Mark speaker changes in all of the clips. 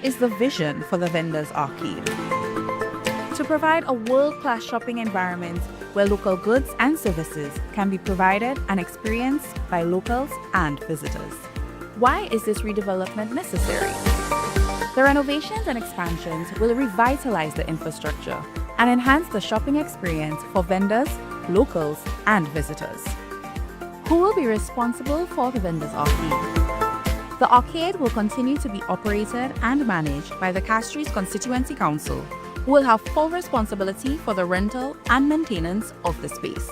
Speaker 1: What is the vision for the Vendors Arcade? To provide a world-class shopping environment where local goods and services can be provided and experienced by locals and visitors. Why is this redevelopment necessary? The renovations and expansions will revitalize the infrastructure and enhance the shopping experience for vendors, locals, and visitors. Who will be responsible for the Vendors Arcade? The arcade will continue to be operated and managed by the Castries Constituency Council, who will have full responsibility for the rental and maintenance of the space.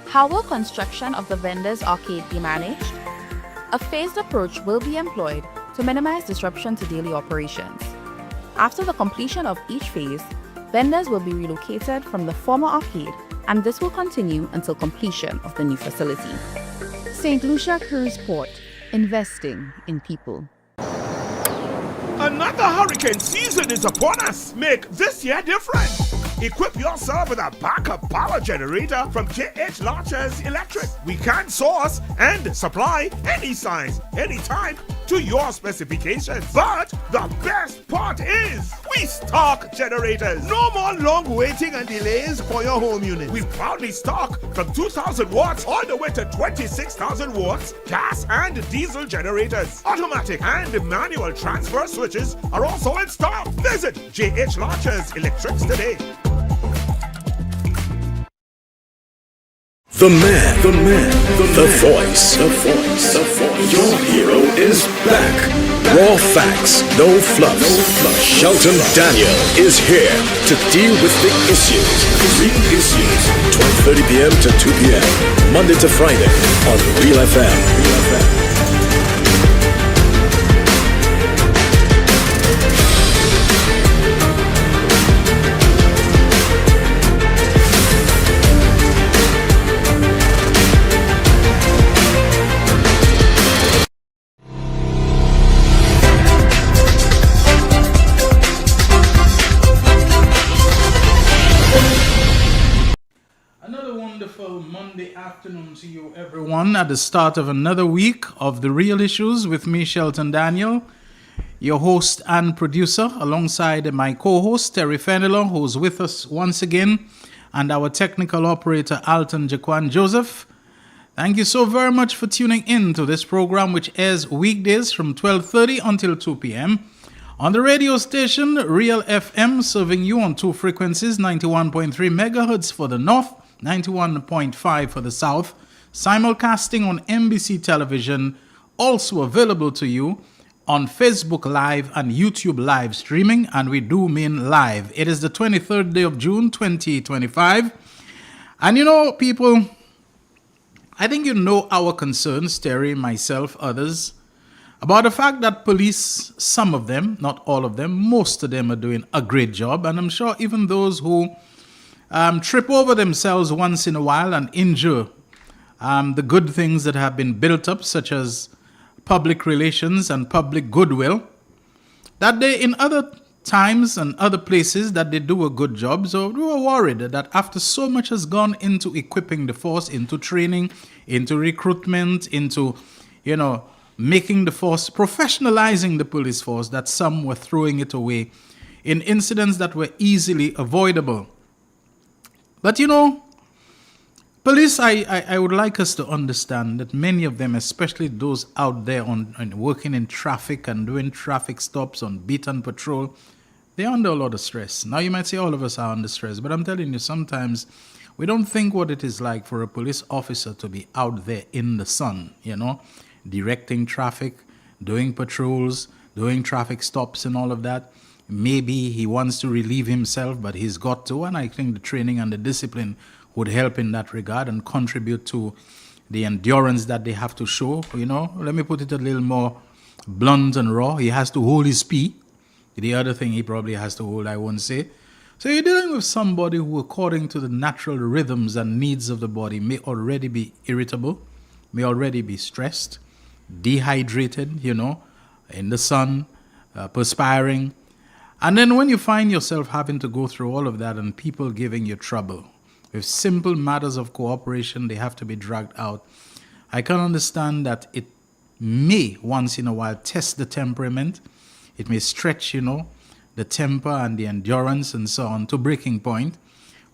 Speaker 1: How will construction of the Vendors Arcade be managed? A phased approach will be employed to minimize disruption to daily operations. After the completion of each phase, vendors will be relocated from the former arcade, and this will continue until completion of the new facility. St. Lucia Cruise Port, investing in people.
Speaker 2: Another hurricane season is upon us. Make this year different. Equip yourself with a backup power generator from JH Launchers Electric. We can source and supply any size, anytime, to your specifications. But the best part is, we stock generators. No more long waiting and delays for your home unit. We proudly stock from 2,000 watts all the way to 26,000 watts gas and diesel generators. Automatic and manual transfer switches are also in stock. Visit JH Launchers Electrics today.
Speaker 3: The voice. Your hero is back. Raw facts, no fluff. Shelton Daniel is here to deal with the issues. Real issues. 12:30 p.m. to 2 p.m. Monday to Friday on Real FM.
Speaker 4: Monday afternoon to you, everyone, at the start of another week of The Real Issues with me, Shelton Daniel, your host and producer, alongside my co-host, Terry Fenelon, who's with us once again, and our technical operator, Alton Jaquan Joseph. Thank you so very much for tuning in to this program, which airs weekdays from 12:30 until 2 p.m. on the radio station, Real FM, serving you on two frequencies, 91.3 megahertz for the north, 91.5 for the south, simulcasting on NBC television, also available to you on Facebook Live and YouTube live streaming, and we do mean live. It is the 23rd day of June 2025, and you know, people, I think you know our concerns, Terry, myself, others, about the fact that police, some of them, not all of them, most of them are doing a great job, and I'm sure even those who trip over themselves once in a while and injure the good things that have been built up, such as public relations and public goodwill, that they, in other times and other places, that they do a good job. So we were worried that after so much has gone into equipping the force, into training, into recruitment, into, making the force, professionalizing the police force, that some were throwing it away in incidents that were easily avoidable. But police, I would like us to understand that many of them, especially those out there on working in traffic and doing traffic stops on beat and patrol, they're under a lot of stress. Now, you might say all of us are under stress, but I'm telling you, sometimes we don't think what it is like for a police officer to be out there in the sun, directing traffic, doing patrols, doing traffic stops and all of that. Maybe he wants to relieve himself, but he's got to, and I think the training and the discipline would help in that regard and contribute to the endurance that they have to show. Let me put it a little more blunt and raw. He has to hold his pee. The other thing he probably has to hold, I won't say. So you're dealing with somebody who, according to the natural rhythms and needs of the body, may already be irritable, may already be stressed, dehydrated, in the sun, perspiring. And then when you find yourself having to go through all of that and people giving you trouble, with simple matters of cooperation, they have to be dragged out. I can understand that it may once in a while test the temperament. It may stretch, the temper and the endurance and so on to breaking point.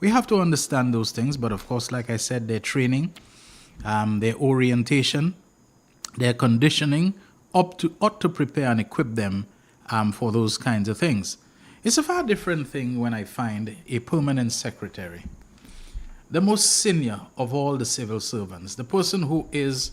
Speaker 4: We have to understand those things, but of course, like I said, their training, their orientation, their conditioning ought to prepare and equip them for those kinds of things. It's a far different thing when I find a permanent secretary, the most senior of all the civil servants, the person who is,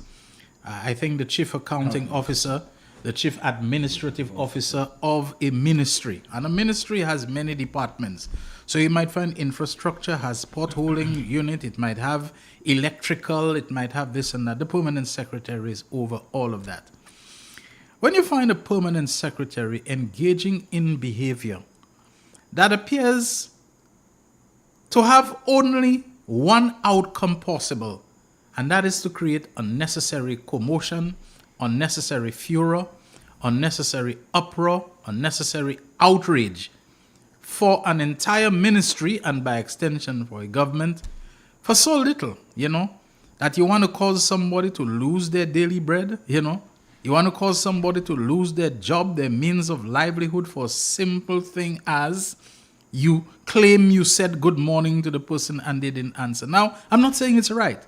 Speaker 4: I think, the chief accounting officer, the chief administrative officer of a ministry. And a ministry has many departments. So you might find infrastructure has potholing unit, it might have electrical, it might have this and that. The permanent secretary is over all of that. When you find a permanent secretary engaging in behavior that appears to have only one outcome possible, and that is to create unnecessary commotion, unnecessary furor, unnecessary uproar, unnecessary outrage for an entire ministry and by extension for a government for so little, that you want to cause somebody to lose their daily bread, You want to cause somebody to lose their job, their means of livelihood for a simple thing as you claim you said good morning to the person and they didn't answer. Now, I'm not saying it's right.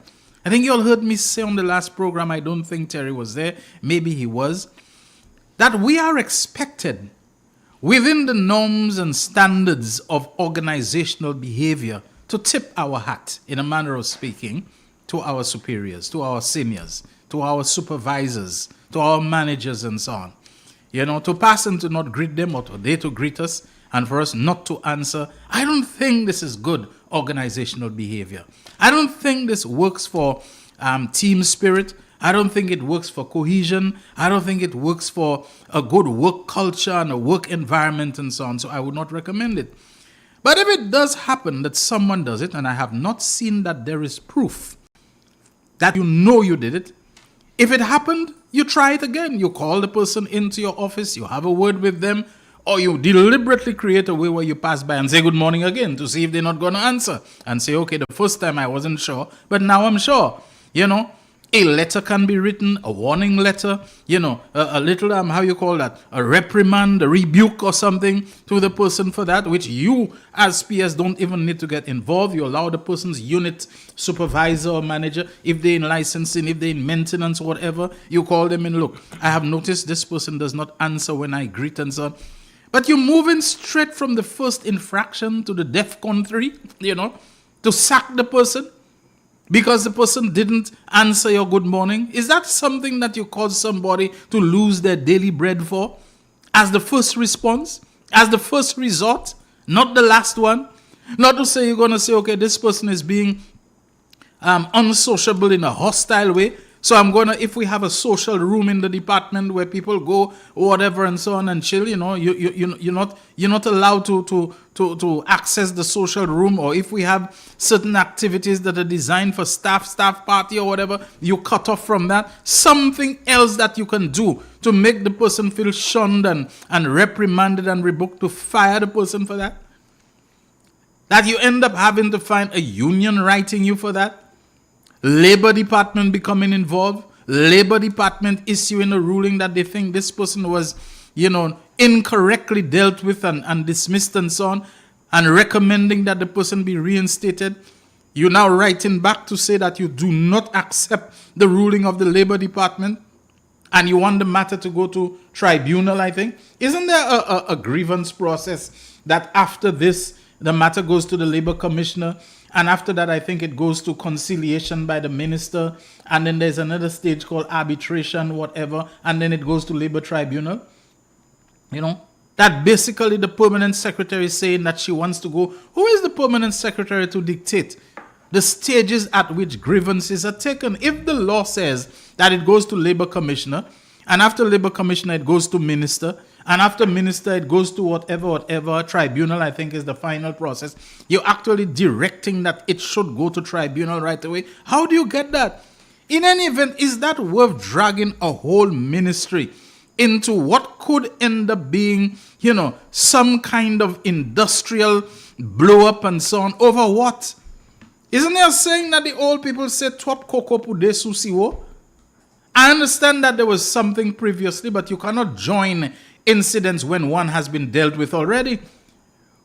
Speaker 4: I think you all heard me say on the last program, I don't think Terry was there, maybe he was, that we are expected within the norms and standards of organizational behavior to tip our hat, in a manner of speaking, to our superiors, to our seniors, to our supervisors, to our managers and so on. To pass and to not greet them or they to greet us and for us not to answer. I don't think this is good organizational behavior. I don't think this works for team spirit. I don't think it works for cohesion. I don't think it works for a good work culture and a work environment and so on. So I would not recommend it. But if it does happen that someone does it, and I have not seen that there is proof that you did it, if it happened, you try it again. You call the person into your office, you have a word with them, or you deliberately create a way where you pass by and say good morning again to see if they're not going to answer. And say, okay, the first time I wasn't sure, but now I'm sure. A letter can be written, a warning letter, a little, a reprimand, a rebuke or something to the person for that, which you as PS don't even need to get involved. You allow the person's unit supervisor or manager, if they're in licensing, if they're in maintenance or whatever, you call them and look, I have noticed this person does not answer when I greet and so on. But you're moving straight from the first infraction to the DEFCON 3, to sack the person because the person didn't answer your good morning. Is that something that you cause somebody to lose their daily bread for as the first response, as the first resort, not the last one? Not to say you're going to say, okay, this person is being unsociable in a hostile way. So I'm going to, if we have a social room in the department where people go or whatever and so on and chill, you're not allowed to access the social room. Or if we have certain activities that are designed for staff party or whatever, you cut off from that. Something else that you can do to make the person feel shunned and reprimanded and rebuked, to fire the person for that. That you end up having to find a union writing you for that. Labor department becoming involved, Labor department issuing a ruling that they think this person was, incorrectly dealt with and dismissed and so on, and recommending that the person be reinstated. You're now writing back to say that you do not accept the ruling of the Labor department and you want the matter to go to tribunal, I think. Isn't there a grievance process that after this, the matter goes to the Labor Commissioner, and after that, I think it goes to conciliation by the minister, and then there's another stage called arbitration, whatever, and then it goes to Labor Tribunal? That basically the permanent secretary is saying that she wants to go. Who is the permanent secretary to dictate the stages at which grievances are taken? If the law says that it goes to Labor Commissioner, and after Labor Commissioner it goes to minister, and after minister it goes to whatever tribunal, I think is the final process, you're actually directing that it should go to tribunal right away. How do you get that? In any event, is that worth dragging a whole ministry into what could end up being, some kind of industrial blow up and so on over what? Isn't there a saying that the old people say, "Twat koko pude susiwo"? I understand that there was something previously, but you cannot join incidents when one has been dealt with already,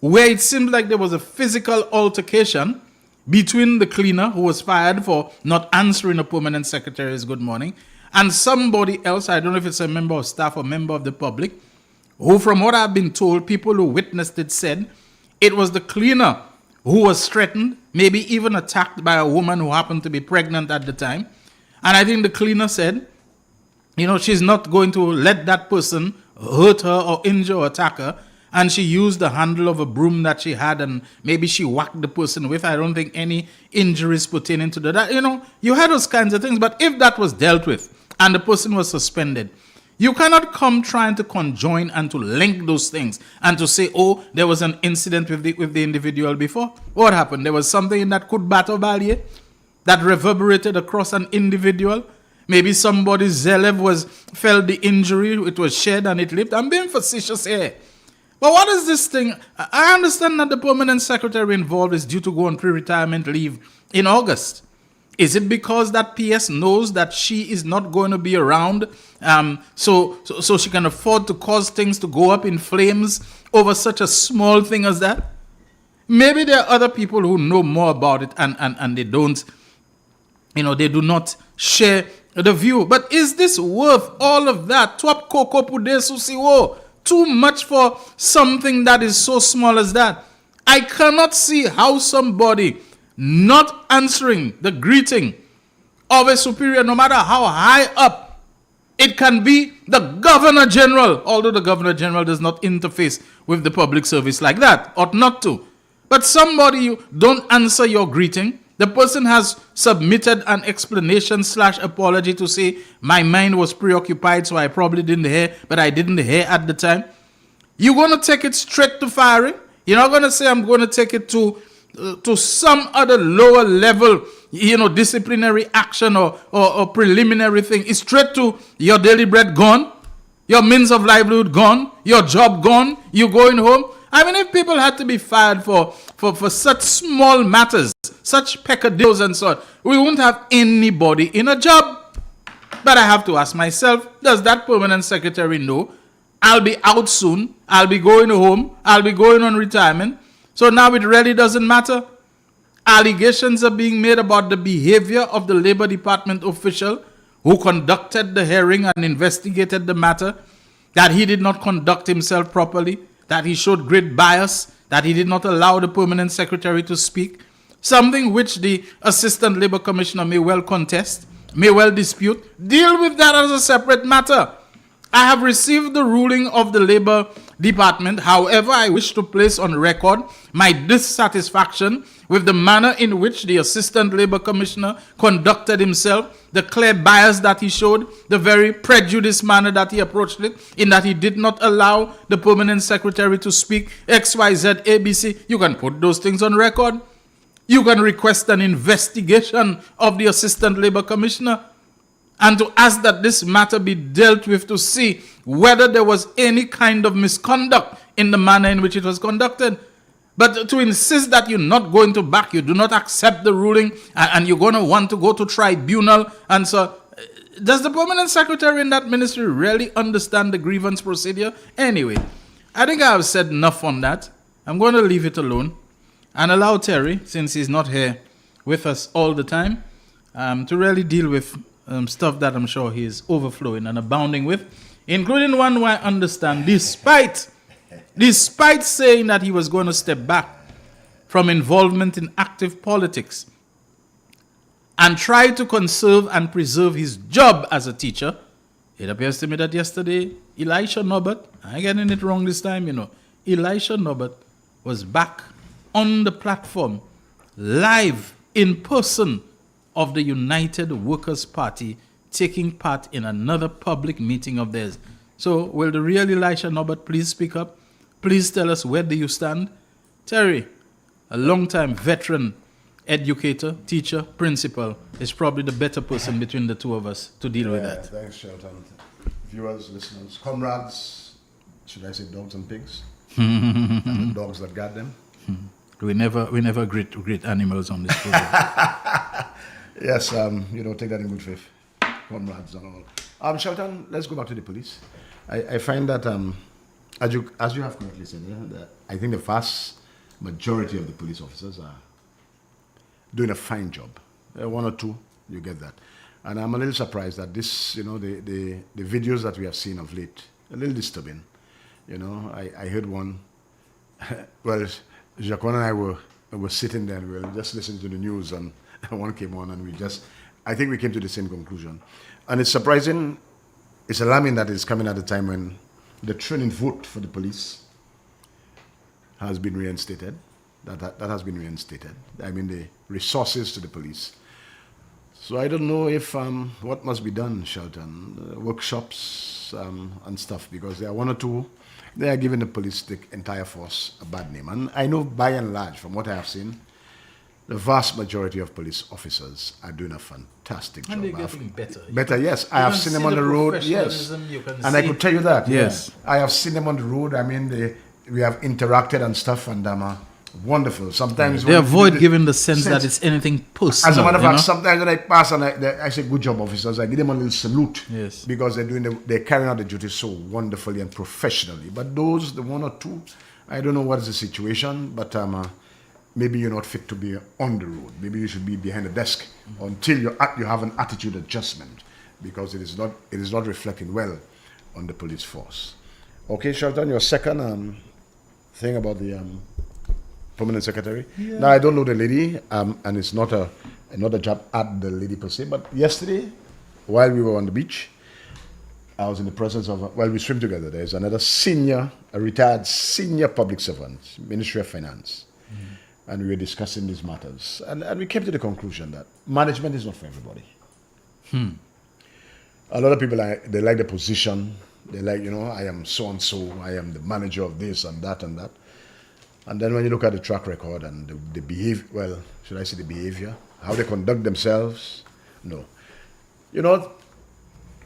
Speaker 4: where it seemed like there was a physical altercation between the cleaner who was fired for not answering a permanent secretary's good morning and somebody else, I don't know if it's a member of staff or member of the public, who, from what I've been told, people who witnessed it said it was the cleaner who was threatened, maybe even attacked by a woman who happened to be pregnant at the time. And I think the cleaner said, she's not going to let that person hurt her or injure or attack her. And she used the handle of a broom that she had and maybe she whacked the person with. I don't think any injuries pertaining to that. You had those kinds of things. But if that was dealt with and the person was suspended, you cannot come trying to conjoin and to link those things and to say, oh, there was an incident with the individual before. What happened? There was something in that Could Battle Valley that reverberated across an individual. Maybe somebody's Zelev felt the injury, it was shed and it lived. I'm being facetious here. But what is this thing? I understand that the permanent secretary involved is due to go on pre-retirement leave in August. Is it because that PS knows that she is not going to be around, so she can afford to cause things to go up in flames over such a small thing as that? Maybe there are other people who know more about it and they don't, they do not share the view. But is this worth all of that? Twap koko pude susiwo. Too much for something that is so small as that. I cannot see how somebody not answering the greeting of a superior, no matter how high up, it can be the Governor General, although the Governor General does not interface with the public service like that, ought not to. But somebody, you don't answer your greeting, the person has submitted an explanation/apology to say, my mind was preoccupied, so I probably didn't hear, but I didn't hear at the time. You're going to take it straight to firing? You're not going to say, I'm going to take it to some other lower level, disciplinary action or preliminary thing. It's straight to your daily bread gone, your means of livelihood gone, your job gone, you going home. I mean, if people had to be fired for such small matters, such peccadillos and so on, we wouldn't have anybody in a job. But I have to ask myself, does that permanent secretary know I'll be out soon, I'll be going home, I'll be going on retirement? So now it really doesn't matter. Allegations are being made about the behavior of the Labor Department official who conducted the hearing and investigated the matter, that he did not conduct himself properly, that he showed great bias, that he did not allow the permanent secretary to speak, something which the Assistant Labor Commissioner may well contest, may well dispute. Deal with that as a separate matter. I have received the ruling of the Labor Department. However, I wish to place on record my dissatisfaction with the manner in which the Assistant Labor Commissioner conducted himself, the clear bias that he showed, the very prejudiced manner that he approached it, in that he did not allow the permanent secretary to speak XYZ ABC. You can put those things on record. You can request an investigation of the Assistant Labor Commissioner and to ask that this matter be dealt with to see whether there was any kind of misconduct in the manner in which it was conducted. But to insist that you're not going to back, you do not accept the ruling, and you're going to want to go to tribunal, and so, does the permanent secretary in that ministry really understand the grievance procedure? Anyway, I think I have said enough on that. I'm going to leave it alone and allow Terry, since he's not here with us all the time, to really deal with stuff that I'm sure he is overflowing and abounding with, including one who I understand, despite saying that he was going to step back from involvement in active politics and try to conserve and preserve his job as a teacher. It appears to me that yesterday, Elisha Norbert, I'm getting it wrong this time, Elisha Norbert was back on the platform, live, in person, of the United Workers' Party, taking part in another public meeting of theirs. So, will the real Elisha Norbert please speak up? Please tell us, where do you stand? Terry, a long-time veteran educator, teacher, principal, is probably the better person between the two of us to deal with that.
Speaker 5: Thanks, Shelton. Viewers, listeners, comrades, should I say dogs and pigs? And the dogs that guard them?
Speaker 4: We never greet animals on this program.
Speaker 5: Yes, take that in good faith. Comrades and all. Shelton, let's go back to the police. I find that as you have correctly said, that I think the vast majority of the police officers are doing a fine job. One or two, you get that. And I'm a little surprised that this, the videos that we have seen of late, a little disturbing. I heard one. Well, Jacqueline and I were sitting there and we were just listening to the news, and one came on, and I think we came to the same conclusion. And it's surprising, it's alarming that it's coming at a time when the training vote for the police has been reinstated. That has been reinstated. I mean, the resources to the police. So I don't know if what must be done, Shelton, workshops and stuff, because there are one or two, they are giving the police, the entire force, a bad name. And I know by and large, from what I have seen, the vast majority of police officers are doing a fantastic job.
Speaker 4: And they're getting better.
Speaker 5: Better, yes. I have seen them on the road, yes. And I could tell you that.
Speaker 4: Yes.
Speaker 5: I have seen them on the road. I mean, we have interacted and stuff, and wonderful. Sometimes
Speaker 4: they avoid giving the sense that it's anything personal.
Speaker 5: As a matter of fact, sometimes when I pass and I say, "Good job, officers," I give them a little salute.
Speaker 4: Yes.
Speaker 5: Because they're carrying out the duty so wonderfully and professionally. But those, the one or two, I don't know what is the situation, but maybe you're not fit to be on the road. Maybe you should be behind the desk until you have an attitude adjustment, because it is not reflecting well on the police force. Okay, Shelton, your second thing about the permanent secretary. Yeah. Now I don't know the lady, and it's not a job at the lady per se. But yesterday, while we were on the beach, I was in the presence of we swim together. There's another a retired senior public servant, Ministry of Finance. And we were discussing these matters. And we came to the conclusion that management is not for everybody. A lot of people, they like the position. They like, I am so-and-so. I am the manager of this and that and that. And then when you look at the track record and the behavior, should I say the behavior? How they conduct themselves? No.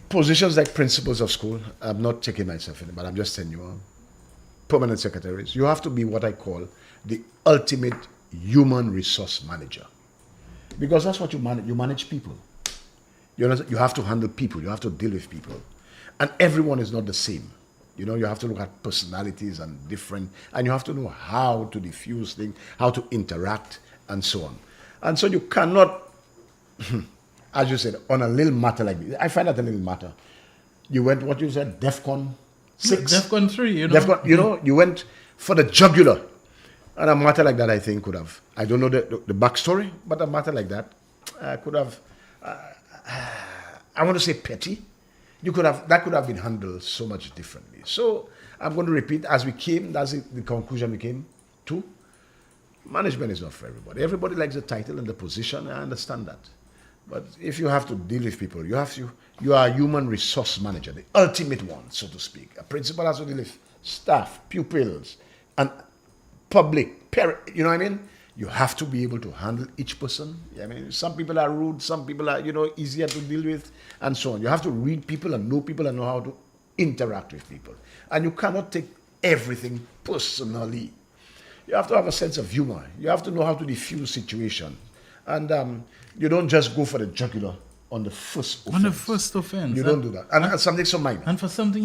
Speaker 5: Positions like principals of school, I'm not taking myself in, but I'm just saying permanent secretaries, you have to be what I call the ultimate human resource manager, because that's what you manage. You manage people. You have to handle people. You have to deal with people, and everyone is not the same. You have to look at personalities and and you have to know how to diffuse things, how to interact, and so on. And so you cannot, as you said, on a little matter like this. I find that a little matter. You went, what you said, DEFCON 6,
Speaker 4: DEFCON 3.
Speaker 5: DEFCON, you went for the jugular. And a matter like that, I think, could have, I don't know the backstory, but a matter like that could have, I want to say petty. That could have been handled so much differently. So I'm going to repeat, that's the conclusion we came to. Management is not for everybody. Everybody likes the title and the position, I understand that. But if you have to deal with people, you are a human resource manager, the ultimate one, so to speak. A principal has to deal with staff, pupils, and public, you know what I mean? You have to be able to handle each person. I mean, some people are rude, some people are, easier to deal with, and so on. You have to read people and know how to interact with people. And you cannot take everything personally. You have to have a sense of humor. You have to know how to diffuse situations. And you don't just go for the jugular on the first offense.
Speaker 4: On the first offense.
Speaker 5: You don't do that. And something so minor.
Speaker 4: And for something,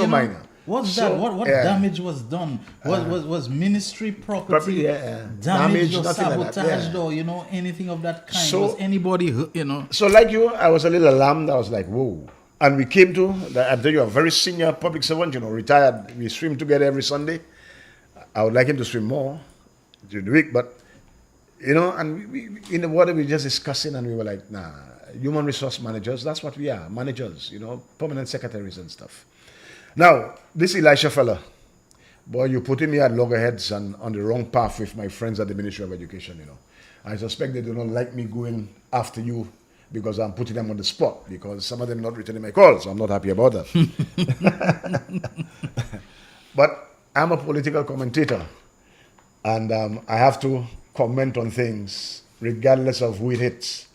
Speaker 5: minor.
Speaker 4: What's that? What damage was done? Was ministry property damaged or sabotaged or anything of that kind? So, was anybody
Speaker 5: So like you, I was a little alarmed. I was like, whoa. And we came to, I tell you, a very senior public servant, retired. We swim together every Sunday. I would like him to swim more during the week, but and we in the water we just discussing, and we were like, nah, human resource managers, that's what we are, managers, permanent secretaries and stuff. Now, this Elisha fella, boy, you putting me at loggerheads and on the wrong path with my friends at the Ministry of Education, I suspect they do not like me going after you because I'm putting them on the spot, because some of them not returning my calls, so I'm not happy about that. But I'm a political commentator, and I have to comment on things regardless of who it hits.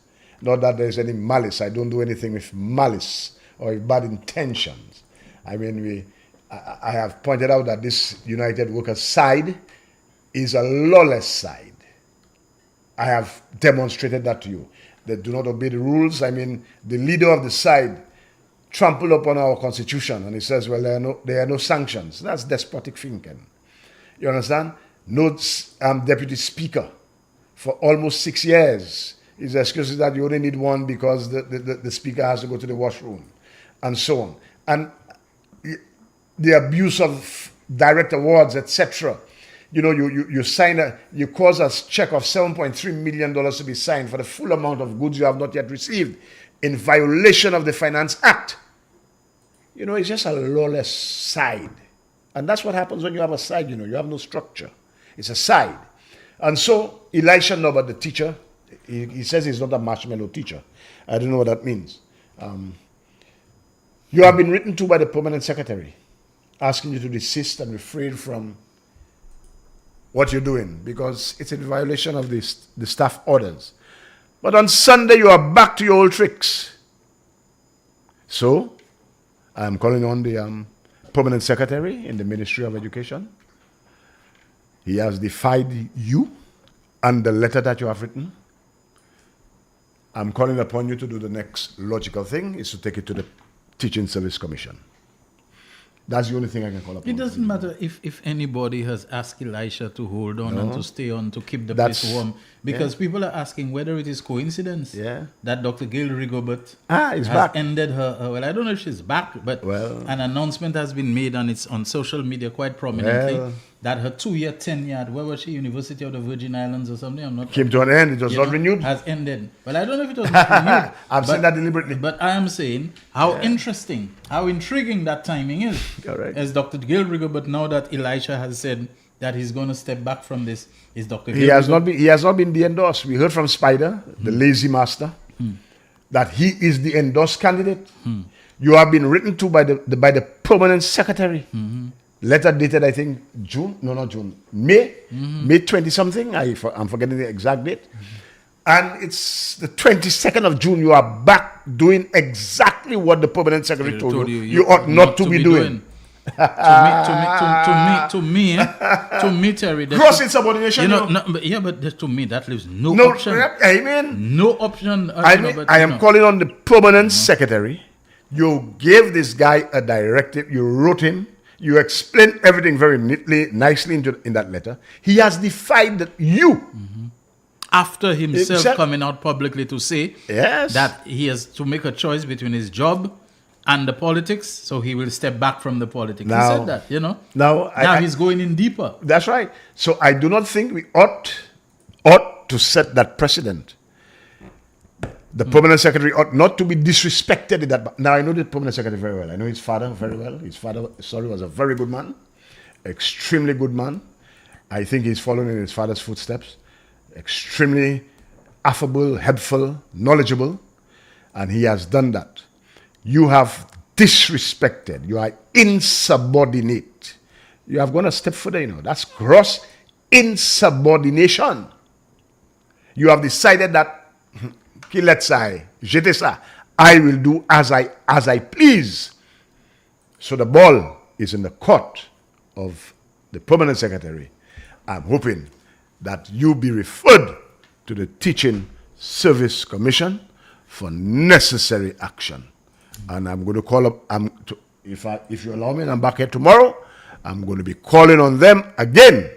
Speaker 5: Not that there's any malice. I don't do anything with malice or with bad intentions. I mean, I have pointed out that this United Workers side is a lawless side. I have demonstrated that to you. They do not obey the rules. I mean, the leader of the side trample upon our constitution, and he says, well, there are no sanctions. That's despotic thinking. You understand? No deputy speaker for almost 6 years. His excuse is that you only need one because the speaker has to go to the washroom, and so on. And the abuse of direct awards, etc. You cause a check of $7.3 million to be signed for the full amount of goods you have not yet received in violation of the Finance Act. It's just a lawless side. And that's what happens when you have a side, you have no structure. It's a side. And so Elisha Norbert, the teacher, he says he's not a marshmallow teacher. I don't know what that means. You have been written to by the permanent secretary, asking you to desist and refrain from what you're doing because it's in violation of the staff orders. But on Sunday, you are back to your old tricks. So, I'm calling on the permanent secretary in the Ministry of Education. He has defied you and the letter that you have written. I'm calling upon you to do the next logical thing, is to take it to the Teaching Service Commission. That's the only thing I can call upon.
Speaker 4: It doesn't matter if anybody has asked Elisha to hold on and to stay on, to keep the place warm. Because people are asking whether it is coincidence that Dr. Gail Rigobert
Speaker 5: is back.
Speaker 4: Ended her, well, I don't know if she's back, but an announcement has been made and it's on social media quite prominently that her 2-year tenure, where was she, University of the Virgin Islands or something? I'm not
Speaker 5: Came to an end, it was not renewed.
Speaker 4: Has ended. Well, I don't know if it was not renewed.
Speaker 5: I've said that deliberately.
Speaker 4: But I am saying how interesting, how intriguing that timing is.
Speaker 5: Correct.
Speaker 4: As Dr. Gail Rigobert, now that Elisha has said that he's going to step back from this, is Dr. Gail
Speaker 5: He has not been de-endorsed. We heard from Spider, the lazy master, that he is the endorsed candidate. You have been written to by the permanent secretary. Letter dated, I think, May 20-something. I'm forgetting the exact date. And it's the 22nd of June. You are back doing exactly what the permanent secretary told you. You ought not to be doing.
Speaker 4: To me, Terry.
Speaker 5: Gross insubordination.
Speaker 4: But to me, that leaves no option.
Speaker 5: Amen.
Speaker 4: No option.
Speaker 5: I am calling on the permanent secretary. You gave this guy a directive. You wrote him. You explained everything very neatly, nicely in that letter. He has defied you.
Speaker 4: After himself coming out publicly to say
Speaker 5: yes,
Speaker 4: that he has to make a choice between his job and the politics, so he will step back from the politics. He said that, Now he's going in deeper.
Speaker 5: That's right. So I do not think we ought to set that precedent. The permanent secretary ought not to be disrespected in that. Now, I know the permanent secretary very well. I know his father very well. His father, was a very good man, extremely good man. I think he's following in his father's footsteps. Extremely affable, helpful, knowledgeable, and he has done that. You have disrespected. You are insubordinate. You have gone a step further, That's gross insubordination. You have decided that I will do as I please. So the ball is in the court of the permanent secretary. I'm hoping that you be referred to the Teaching Service Commission for necessary action. And I'm going to call up, if you allow me and I'm back here tomorrow, I'm going to be calling on them again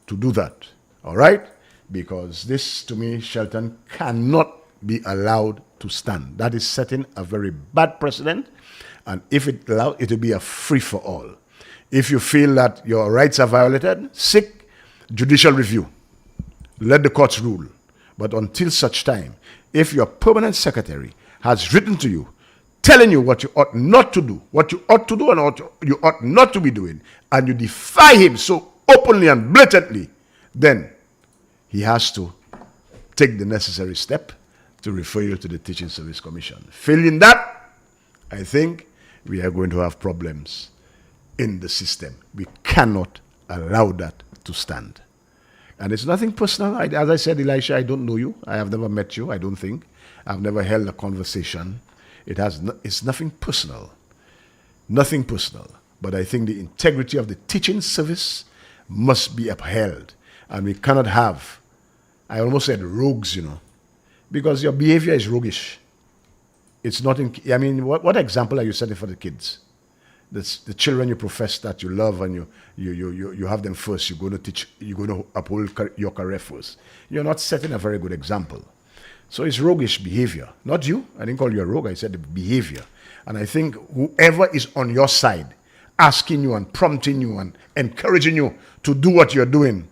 Speaker 5: to do that. All right? Because this, to me, Shelton, cannot be allowed to stand. That is setting a very bad precedent. And if it allowed, it will be a free-for-all. If you feel that your rights are violated, seek judicial review. Let the courts rule. But until such time, if your permanent secretary has written to you, telling you what you ought not to do, what you ought to do and what you ought not to be doing, and you defy him so openly and blatantly, then he has to take the necessary step to refer you to the Teaching Service Commission. Failing that, I think we are going to have problems in the system. We cannot allow that to stand. And it's nothing personal. As I said, Elisha, I don't know you. I have never met you, I don't think. I've never held a conversation. It's nothing personal. Nothing personal. But I think the integrity of the teaching service must be upheld. And we cannot have, I almost said rogues, because your behavior is roguish. It's not in. I mean, what example are you setting for the kids? The children you profess that you love and you have them first. You're going to teach. You're going to uphold your career first. You're not setting a very good example. So it's roguish behavior. Not you. I didn't call you a rogue. I said the behavior. And I think whoever is on your side, asking you and prompting you and encouraging you to do what you're doing,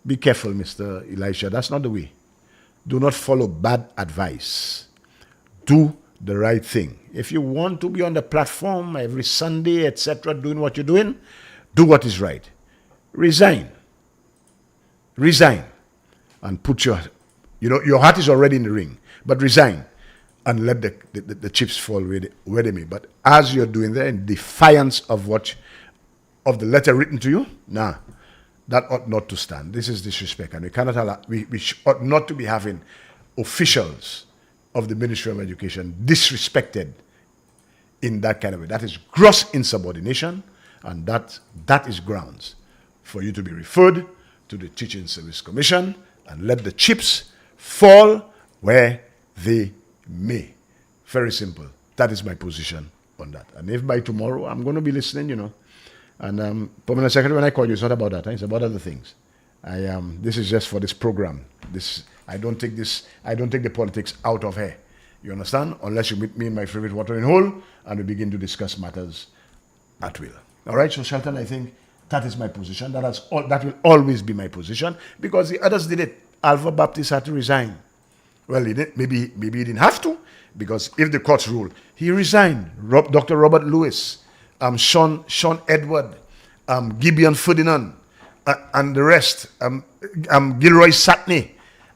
Speaker 5: be careful, Mr. Elisha. That's not the way. Do not follow bad advice. Do the right thing. If you want to be on the platform every Sunday, etc., doing what you're doing, do what is right. Resign. Resign. And put your heart is already in the ring, but resign and let the chips fall where they may. But as you're doing that, in defiance of the letter written to you, that ought not to stand. This is disrespect, and we cannot allow. We ought not to be having officials of the Ministry of Education disrespected in that kind of way. That is gross insubordination, and that is grounds for you to be referred to the Teaching Service Commission and let the chips fall where they may. Very simple. That is my position on that. And if by tomorrow I'm going to be listening, and Permanent Secretary, when I call you, it's not about that. It's about other things. This is just for this program. I don't take the politics out of here. You understand? Unless you meet me in my favorite watering hole and we begin to discuss matters at will. All right. So Shelton, I think that is my position. That will always be my position because the others did it. Alpha Baptist had to resign. Well, he didn't, maybe he didn't have to, because if the courts rule, he resigned. Dr. Robert Lewis, Sean Edward, Gibeon Ferdinand, and the rest, Gilroy Satney.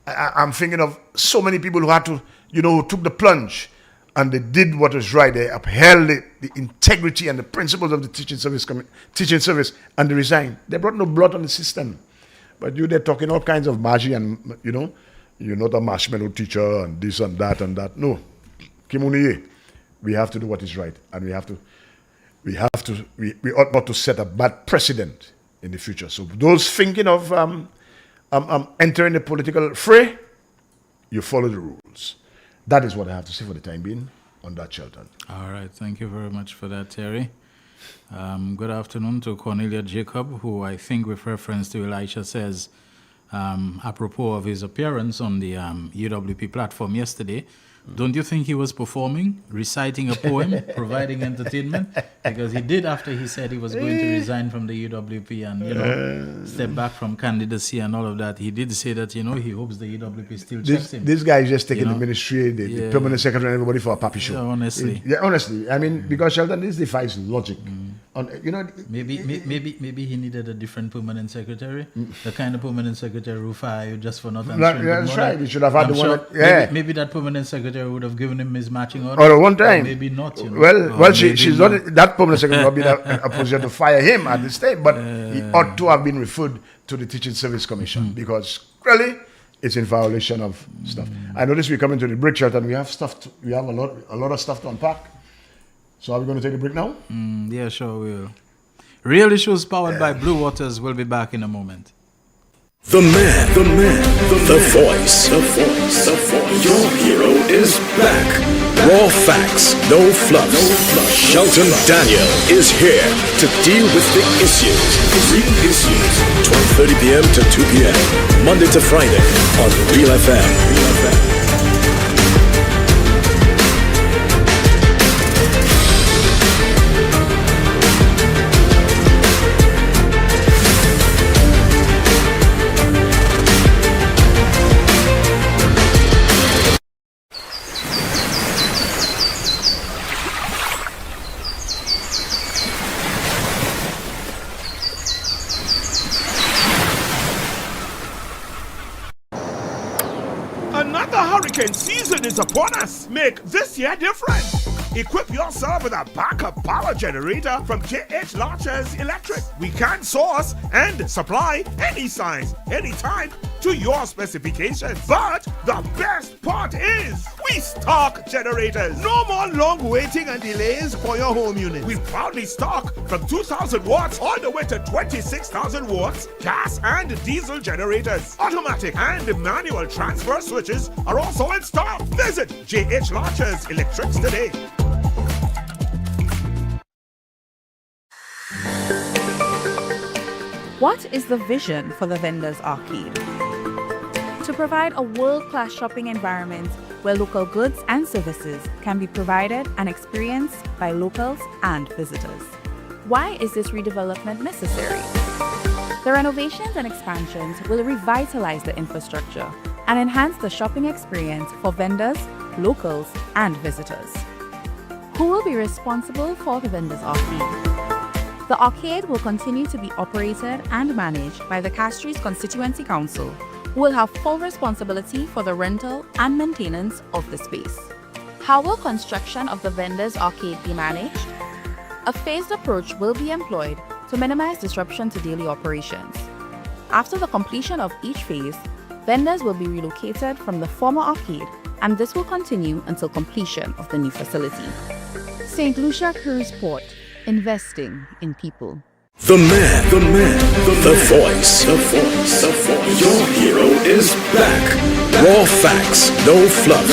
Speaker 5: I'm thinking of so many people who had to, who took the plunge, and they did what was right. They upheld the integrity and the principles of the teaching service, and they resigned. They brought no blood on the system. But they're talking all kinds of magic and, you're not a marshmallow teacher and this and that and that. No. Kimuniye. We have to do what is right. And we ought not to set a bad precedent in the future. So those thinking of entering the political fray, you follow the rules. That is what I have to say for the time being on that, Shelton.
Speaker 4: All right. Thank you very much for that, Terry. Good afternoon to Cornelia Jacob, who I think with reference to Elisha says, apropos of his appearance on the UWP platform yesterday, don't you think he was performing, reciting a poem, providing entertainment? Because he did after he said he was going to resign from the UWP and, step back from candidacy and all of that. He did say that, he hopes the UWP still checks him.
Speaker 5: This guy is just taking the ministry, the permanent secretary, and everybody for a puppy show.
Speaker 4: Yeah, honestly.
Speaker 5: Honestly. I mean, because Shelton, this defies logic.
Speaker 4: Maybe he needed a different permanent secretary, the kind of permanent secretary who fired you just for not answering.
Speaker 5: That's right. He should have had one.
Speaker 4: Maybe that permanent secretary would have given him his matching order.
Speaker 5: Or one time.
Speaker 4: Maybe not.
Speaker 5: She's not. That permanent secretary will be a position to fire him at this time, but he ought to have been referred to the Teaching Service Commission because really it's in violation of stuff. I notice we're coming to the break, Shelton. We have a lot of stuff to unpack. So are we going to take a break now?
Speaker 4: Yeah, sure we will. Real Issues powered by Blue Waters will be back in a moment.
Speaker 3: The man, the voice. Your hero is back. Raw facts, no fluff. Shelton Daniel is here to deal with the issues. Real Issues, 12:30 p.m. to 2 p.m. Monday to Friday on Real FM.
Speaker 2: Another hurricane season is upon us. Make this year different. Equip yourself with a backup power generator from JH Launchers Electric. We can source and supply any size, anytime, to your specifications. But the best part is, we stock generators. No more long waiting and delays for your home unit. We proudly stock from 2,000 watts all the way to 26,000 watts gas and diesel generators. Automatic and manual transfer switches are also in stock. Visit JH Launchers Electrics today.
Speaker 1: What is the vision for the Vendors Arcade? To provide a world-class shopping environment where local goods and services can be provided and experienced by locals and visitors. Why is this redevelopment necessary? The renovations and expansions will revitalize the infrastructure and enhance the shopping experience for vendors, locals, and visitors. Who will be responsible for the Vendors Arcade? The arcade will continue to be operated and managed by the Castries Constituency Council, who will have full responsibility for the rental and maintenance of the space. How will construction of the Vendors Arcade be managed? A phased approach will be employed to minimize disruption to daily operations. After the completion of each phase, vendors will be relocated from the former arcade, and this will continue until completion of the new facility. St. Lucia Cruise Port, investing in people.
Speaker 3: The man, the voice. Your hero is back. Raw facts, no fluff.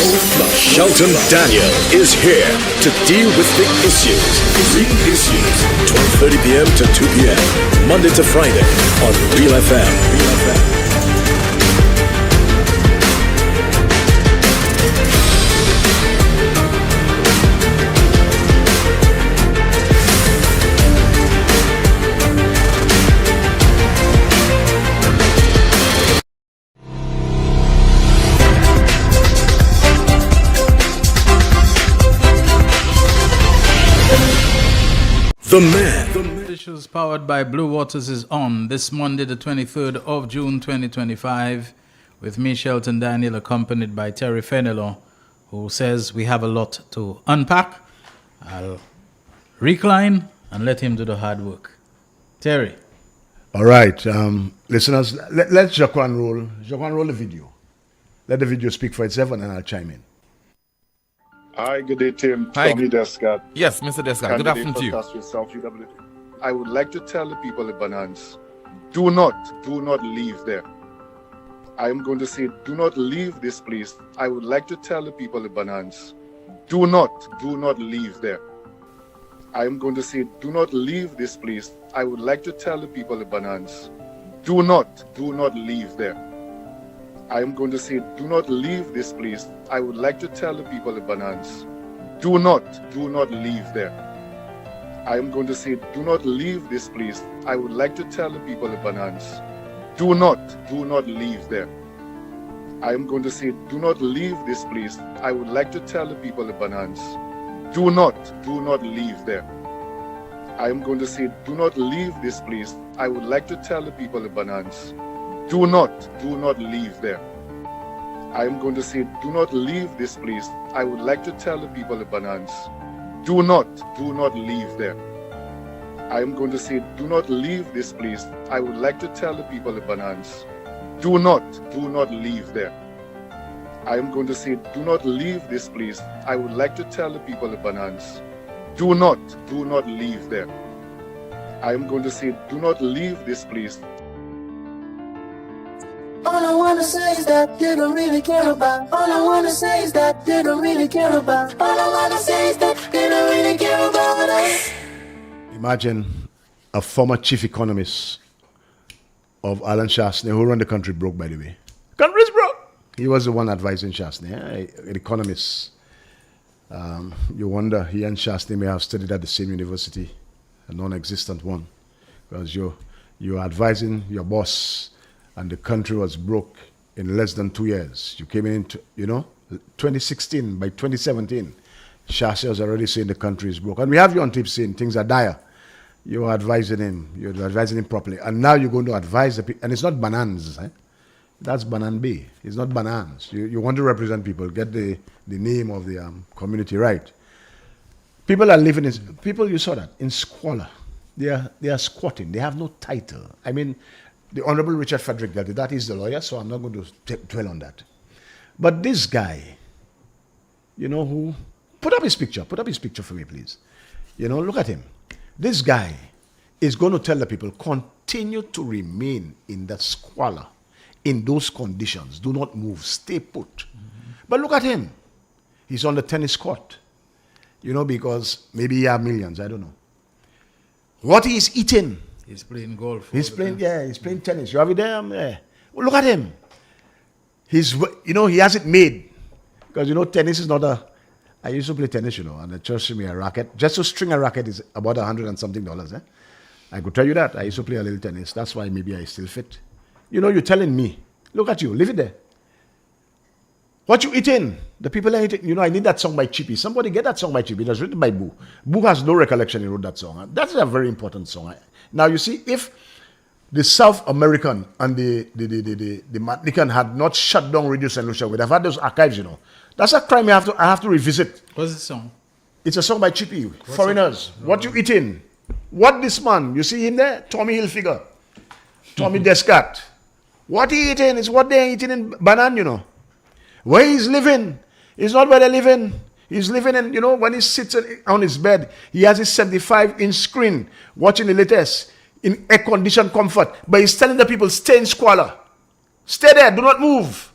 Speaker 3: Shelton Daniel is here to deal with big issues. Big issues. 12:30 p.m. to 2 p.m. Monday to Friday on Real FM. The man.
Speaker 4: Issues powered by Blue Waters is on this Monday, the 23rd of June, 2025, with me, Shelton Daniel, accompanied by Terry Fenelon, who says we have a lot to unpack. I'll recline and let him do the hard work. Terry.
Speaker 5: All right, listeners, let Jaquan roll. Jaquan, roll the video. Let the video speak for itself, and then I'll chime in.
Speaker 6: Hi, good day, Tim.
Speaker 7: Hi.
Speaker 6: Tommy Descott.
Speaker 7: Yes, Mr. Descott. Good afternoon to you.
Speaker 6: you. I would like to tell the people of Banans, do not leave there. I am going to say, do not leave this place. I would like to tell the people of Banans, do not leave there. I am going to say, do not leave this place. I would like to tell the people of Banans, do not leave there. I am going to say, do not leave this place. I would like to tell the people of Banans, do not leave there. I am going to say, do not leave this place. I would like to tell the people of Banans, do not leave there. I am going to say, do not leave this place. I would like to tell the people of Banans, do not leave there. I am going to say, do not leave this place. I would like to tell the people of Banans, do not leave there. I am going to say, do not leave this place. I would like to tell the people of Banans, do not leave there. I am going to say, do not leave this place. I would like to tell the people of Banans, do not leave there. I am going to say, do not leave this place. I would like to tell the people of Banans, do not leave there. I am going to say, do not leave this place.
Speaker 8: All I wanna say is that they don't really care about. All I wanna say is that they don't really care about. All I wanna say is that they don't really care about us.
Speaker 5: Imagine a former chief economist of Alan Shastney, who run the country, broke, by the way. Country's broke. He was the one advising Shastney, an economist. You wonder, he and Shastney may have studied at the same university, a non-existent one, because you're advising your boss, and the country was broke in less than 2 years. You came in, 2016. By 2017, Shastney was already saying the country is broke. And we have you on tape saying things are dire. You're advising him properly. And now you're going to advise the people. And it's not Banans. That's Banan Bay. It's not Banans. You want to represent people. Get the name of the community right. People are living you saw that, in squalor. They are squatting. They have no title. I mean, The Honorable Richard Frederick dealt with that. He's the lawyer, so I'm not going to dwell on that. But this guy, who... Put up his picture for me, please. Look at him. This guy is going to tell the people, continue to remain in that squalor, in those conditions. Do not move. Stay put. Mm-hmm. But look at him. He's on the tennis court. Because maybe he has millions. I don't know. What he's eating.
Speaker 4: He's playing golf.
Speaker 5: He's playing tennis. You have it there? Yeah. Well, look at him. He has it made. Because, tennis is not a... I used to play tennis, and the church gave me a racket. Just to string a racket is about $100 and something. I could tell you that. I used to play a little tennis. That's why maybe I still fit. You're telling me, look at you, leave it there. What you eating? The people are eating. I need that song by Chippy. Somebody get that song by Chippy. It was written by Boo. Boo has no recollection he wrote that song. That's a very important song. Now, you see, if the South American and the Martinican had not shut down Radio St. Lucia, we'd have had those archives, That's a crime I have to revisit.
Speaker 4: What's the song?
Speaker 5: It's a song by Chippy. Foreigners. What you eating? What this man? You see him there? Tommy Hilfiger. Tommy Descat. What he eating is what they're eating in Banan, Where he's living is not where they're living. He's living in, when he sits on his bed, he has his 75-inch screen watching the latest in air-conditioned comfort. But he's telling the people, stay in squalor. Stay there. Do not move.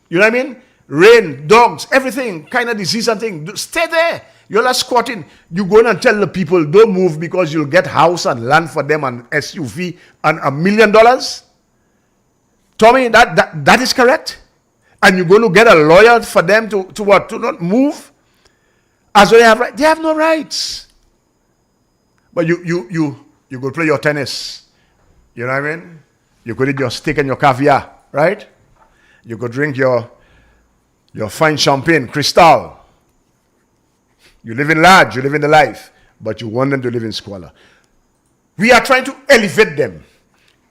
Speaker 5: You know what I mean? Rain, dogs, everything, kind of disease and thing. Stay there. You're not squatting. You go in and tell the people, don't move because you'll get house and land for them and SUV and $1 million. Tommy, that is correct? And you're going to get a lawyer for them to what? To not move? As though they have rights. They have no rights. But you go play your tennis. You know what I mean? You could eat your steak and your caviar, right? You could drink your fine champagne, Cristal. You live in large, you live in the life, but you want them to live in squalor. We are trying to elevate them,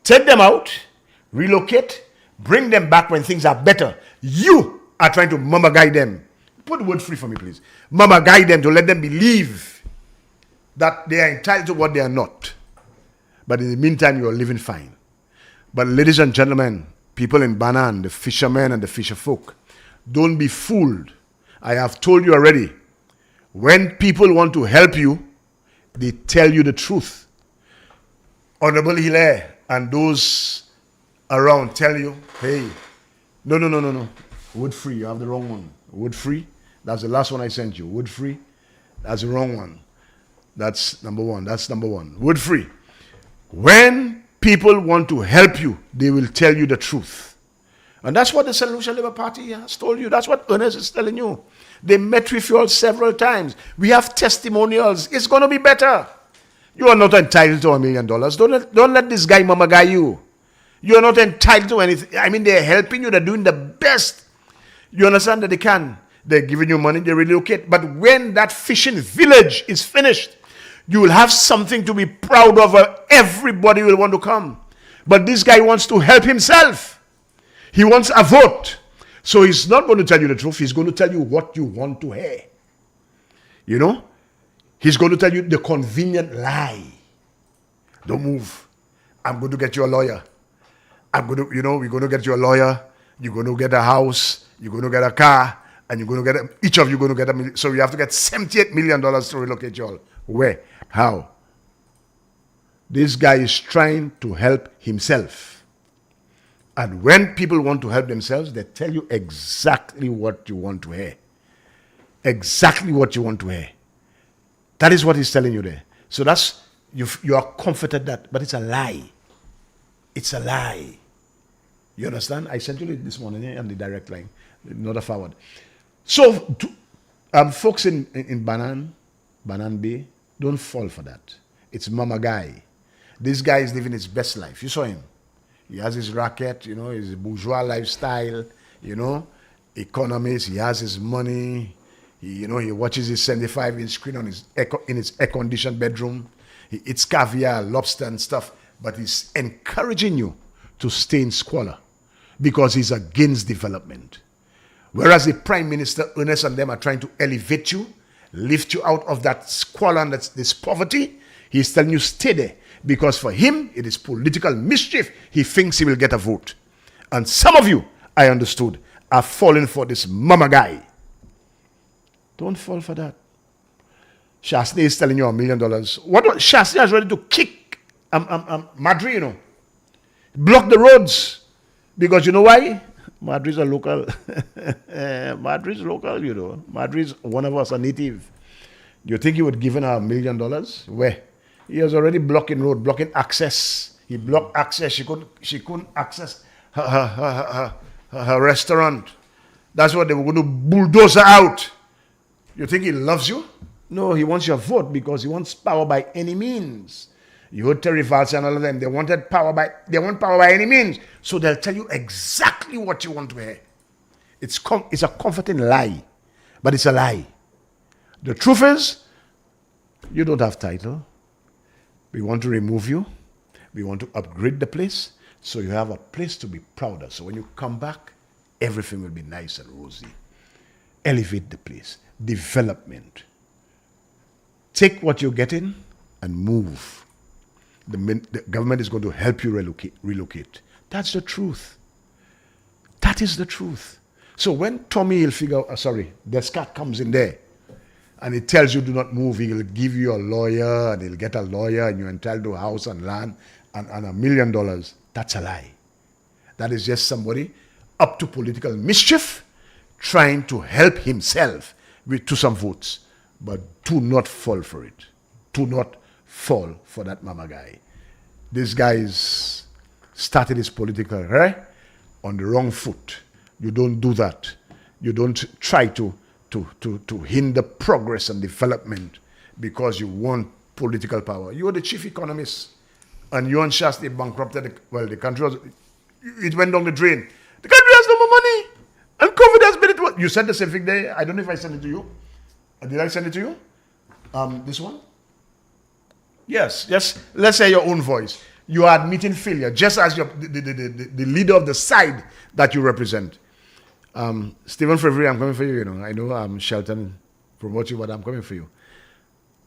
Speaker 5: take them out, relocate, bring them back when things are better. You are trying to mama guide them. Put the word free for me, please. Mama guide them to let them believe that they are entitled to what they are not. But in the meantime, you are living fine. But ladies and gentlemen, people in Banan, the fishermen and the fisher folk, don't be fooled. I have told you already. When people want to help you, they tell you the truth. Honorable Hilaire and those around tell you, hey, no. Wood free, you have the wrong one. Wood free, that's the last one I sent you. Wood free, that's the wrong one. That's number one. Wood free. When people want to help you, they will tell you the truth. And that's what the St. Lucia Labour Party has told you. That's what Ernest is telling you. They met with you all several times. We have testimonials. It's going to be better. You are not entitled to $1 million. Don't let this guy mama guy you. You are not entitled to anything. I mean, they're helping you. They're doing the best. You understand that they can. They're giving you money. They relocate. But when that fishing village is finished, you will have something to be proud of. Everybody will want to come. But this guy wants to help himself. He wants a vote. So he's not going to tell you the truth. He's going to tell you what you want to hear. You know? He's going to tell you the convenient lie. Don't move. I'm going to get you a lawyer. we're going to get you a lawyer. You're going to get a house. You're going to get a car. And you're going to get, each of you going to get $1 million. So you have to get $78 million to relocate you all. Where? How? This guy is trying to help himself. And when people want to help themselves, they tell you exactly what you want to hear. Exactly what you want to hear. That is what he's telling you there. So that's, you are comforted that, but it's a lie. It's a lie. You understand? I sent you this morning on the direct line, not a forward. So, folks in Banan Bay, don't fall for that. It's mama guy. This guy is living his best life. You saw him. He has his racket, his bourgeois lifestyle, economist. He has his money. He watches his 75-inch screen on in his air-conditioned bedroom. He eats caviar, lobster and stuff. But he's encouraging you to stay in squalor because he's against development. Whereas the Prime Minister, Ernest, and them are trying to elevate you, lift you out of that squalor and this poverty, he's telling you stay there. Because for him, it is political mischief. He thinks he will get a vote. And some of you, I understood, are falling for this mama guy. Don't fall for that. Shastney is telling you $1 million. What Shastney is ready to kick Madrid, you know. Block the roads. Because you know why? Madrid's a local. Madrid's local, you know. Madrid's one of us, a native. You think he would give her $1 million? Where? He was already blocking road, blocking access. He blocked access. She couldn't access her restaurant. That's what they were going to bulldoze her out. You think he loves you? No, he wants your vote because he wants power by any means. You heard Terry Valls and all of them. They want power by any means. So they'll tell you exactly what you want to hear. It's a comforting lie, but it's a lie. The truth is, you don't have title. We want to remove you. We want to upgrade the place so you have a place to be proud of. So when you come back, everything will be nice and rosy. Elevate the place. Development. Take what you're getting and move. The government is going to help you relocate. That's the truth. That is the truth. So when Tommy Hilfiger, Descat comes in there and he tells you do not move, he'll give you a lawyer and he'll get a lawyer and you're entitled to a house and land and $1 million. That's a lie. That is just somebody up to political mischief trying to help himself to some votes. But do not fall for it. Do not fall for that mama guy. This guy's started his political career on the wrong foot. You don't do that. You don't try to hinder progress and development because you want political power. You are the chief economist, and you and Shastney bankrupted the country it went down the drain. The country has no more money, and COVID has been it. You said the same thing there. I don't know if I sent it to you. Did I send it to you? This one? Yes. Let's say your own voice. You are admitting failure, just as the leader of the side that you represent. Stephen Favory, I'm coming for you. I know Shelton promotes you, but I'm coming for you.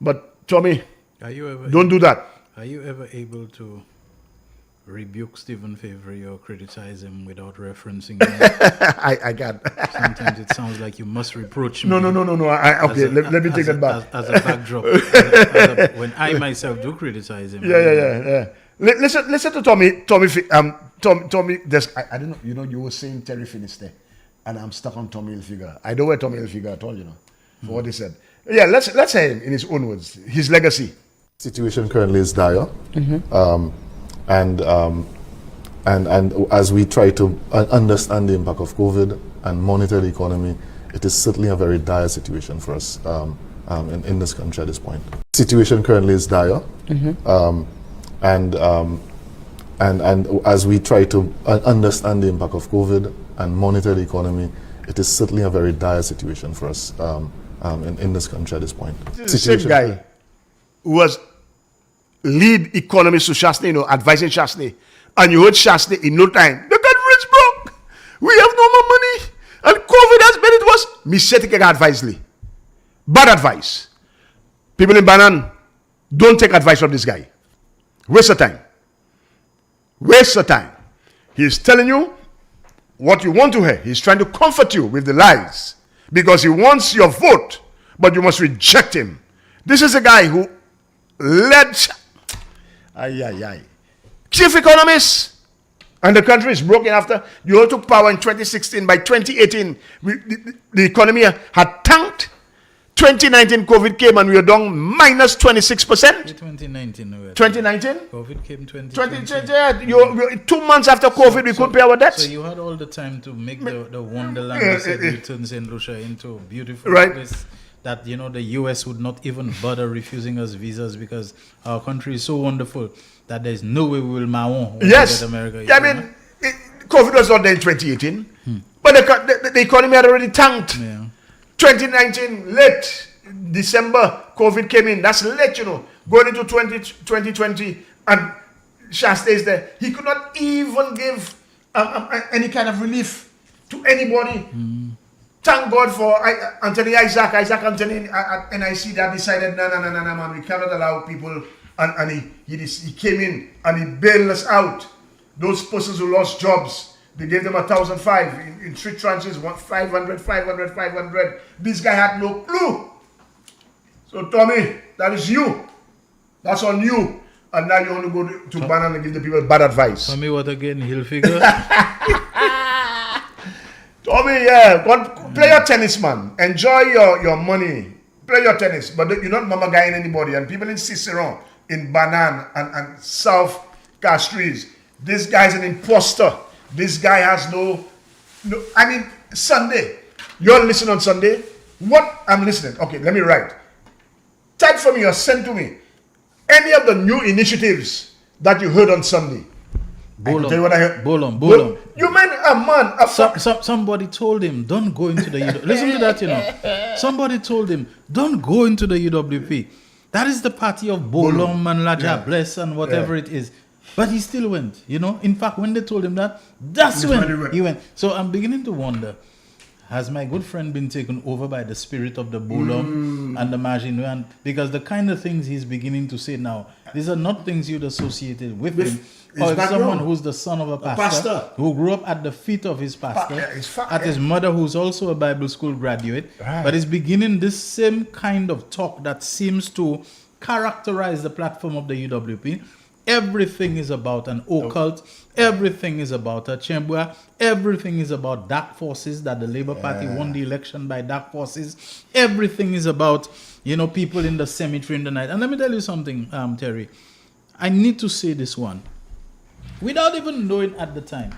Speaker 5: But Tommy, don't do that.
Speaker 4: Are you ever able to rebuke Stephen Favory or criticize him without referencing him?
Speaker 5: I can't.
Speaker 4: Sometimes it sounds like you must reproach me.
Speaker 5: No. Let me take that back.
Speaker 4: As a backdrop. When I myself do criticize him.
Speaker 5: Yeah. Listen to Tommy. Tommy. I don't know. You were saying Terry finished there, and I'm stuck on Tommy Hilfiger. I don't wear Tommy Hilfiger at all. For what he said. Yeah. Let's hear him in his own words. His legacy.
Speaker 9: Situation currently is dire. And as we try to understand the impact of COVID and monitor the economy, it is certainly a very dire situation for us in this country at this point. Situation currently is dire. And as we try to understand the impact of COVID and monitor the economy, it is certainly a very dire situation for us in this country at this point.
Speaker 5: The same guy who was lead economist to Shastney, advising Shastney, and you heard Shastney in no time, the country is broke, we have no more money, and COVID has been it was. Me say take advisely. Bad advice. People in Banan, don't take advice from this guy. Waste of time. Waste of time. He's telling you what you want to hear. He's trying to comfort you with the lies because he wants your vote, but you must reject him. This is a guy who led chief economist, and the country is broken after you all took power in 2016. By 2018, the economy had tanked. 2019 COVID came and we were down minus 26%.
Speaker 4: 2019.
Speaker 5: 2019?
Speaker 4: COVID came 2020.
Speaker 5: Yeah, 2 months after COVID, we couldn't pay our debts.
Speaker 4: So you had all the time to make the wonderland that turn St. Lucia into a beautiful place that, the US would not even bother refusing us visas because our country is so wonderful that there's no way we will maon.
Speaker 5: Yes.
Speaker 4: America.
Speaker 5: COVID was not there in 2018, but the economy had already tanked.
Speaker 4: Yeah.
Speaker 5: 2019, late December, COVID came in. That's late, going into 2020, and Shastney is there. He could not even give any kind of relief to anybody. Thank God for Isaac Anthony at NIC that decided, no, man, we cannot allow people and he came in and he bailed us out. Those persons who lost jobs, they gave them 1,500 in 3 tranches, 500, 500, 500. This guy had no clue. So Tommy, that is you. That's on you. And now you want to go to Banana and give the people bad advice.
Speaker 4: Tommy, what again? He'll figure.
Speaker 5: Tommy, yeah, play your tennis, man. Enjoy your money. Play your tennis, but you're not mama guying anybody. And people in Cicerone, in Banan and South Castries, this guy's an imposter. This guy has no. I mean, Sunday. You're listening on Sunday. What? I'm listening. Okay, let me write. Type for me or send to me any of the new initiatives that you heard on Sunday.
Speaker 4: Bolom.
Speaker 5: Tell you what I heard.
Speaker 4: Bolom.
Speaker 5: You meant a man.
Speaker 4: Somebody told him, don't go into the UWP. Listen to that, you know. Somebody told him, don't go into the UWP. That is the party of Bolom and Laja Bless and whatever it is. But he still went, you know. In fact, when they told him that, that's when he went. So I'm beginning to wonder, has my good friend been taken over by the spirit of the Bolom and the Majinwe? Because the kind of things he's beginning to say now, these are not things you'd associated with him. Or if someone who's the son of a pastor who grew up at the feet of his pastor, his mother who's also a Bible school graduate, but is beginning this same kind of talk that seems to characterize the platform of the UWP. Everything is about an occult. Everything is about a chembua. Everything is about dark forces, that the Labour Party won the election by dark forces. Everything is about, you know, people in the cemetery in the night. And let me tell you something, Terry. I need to say this one. Without even knowing at the time,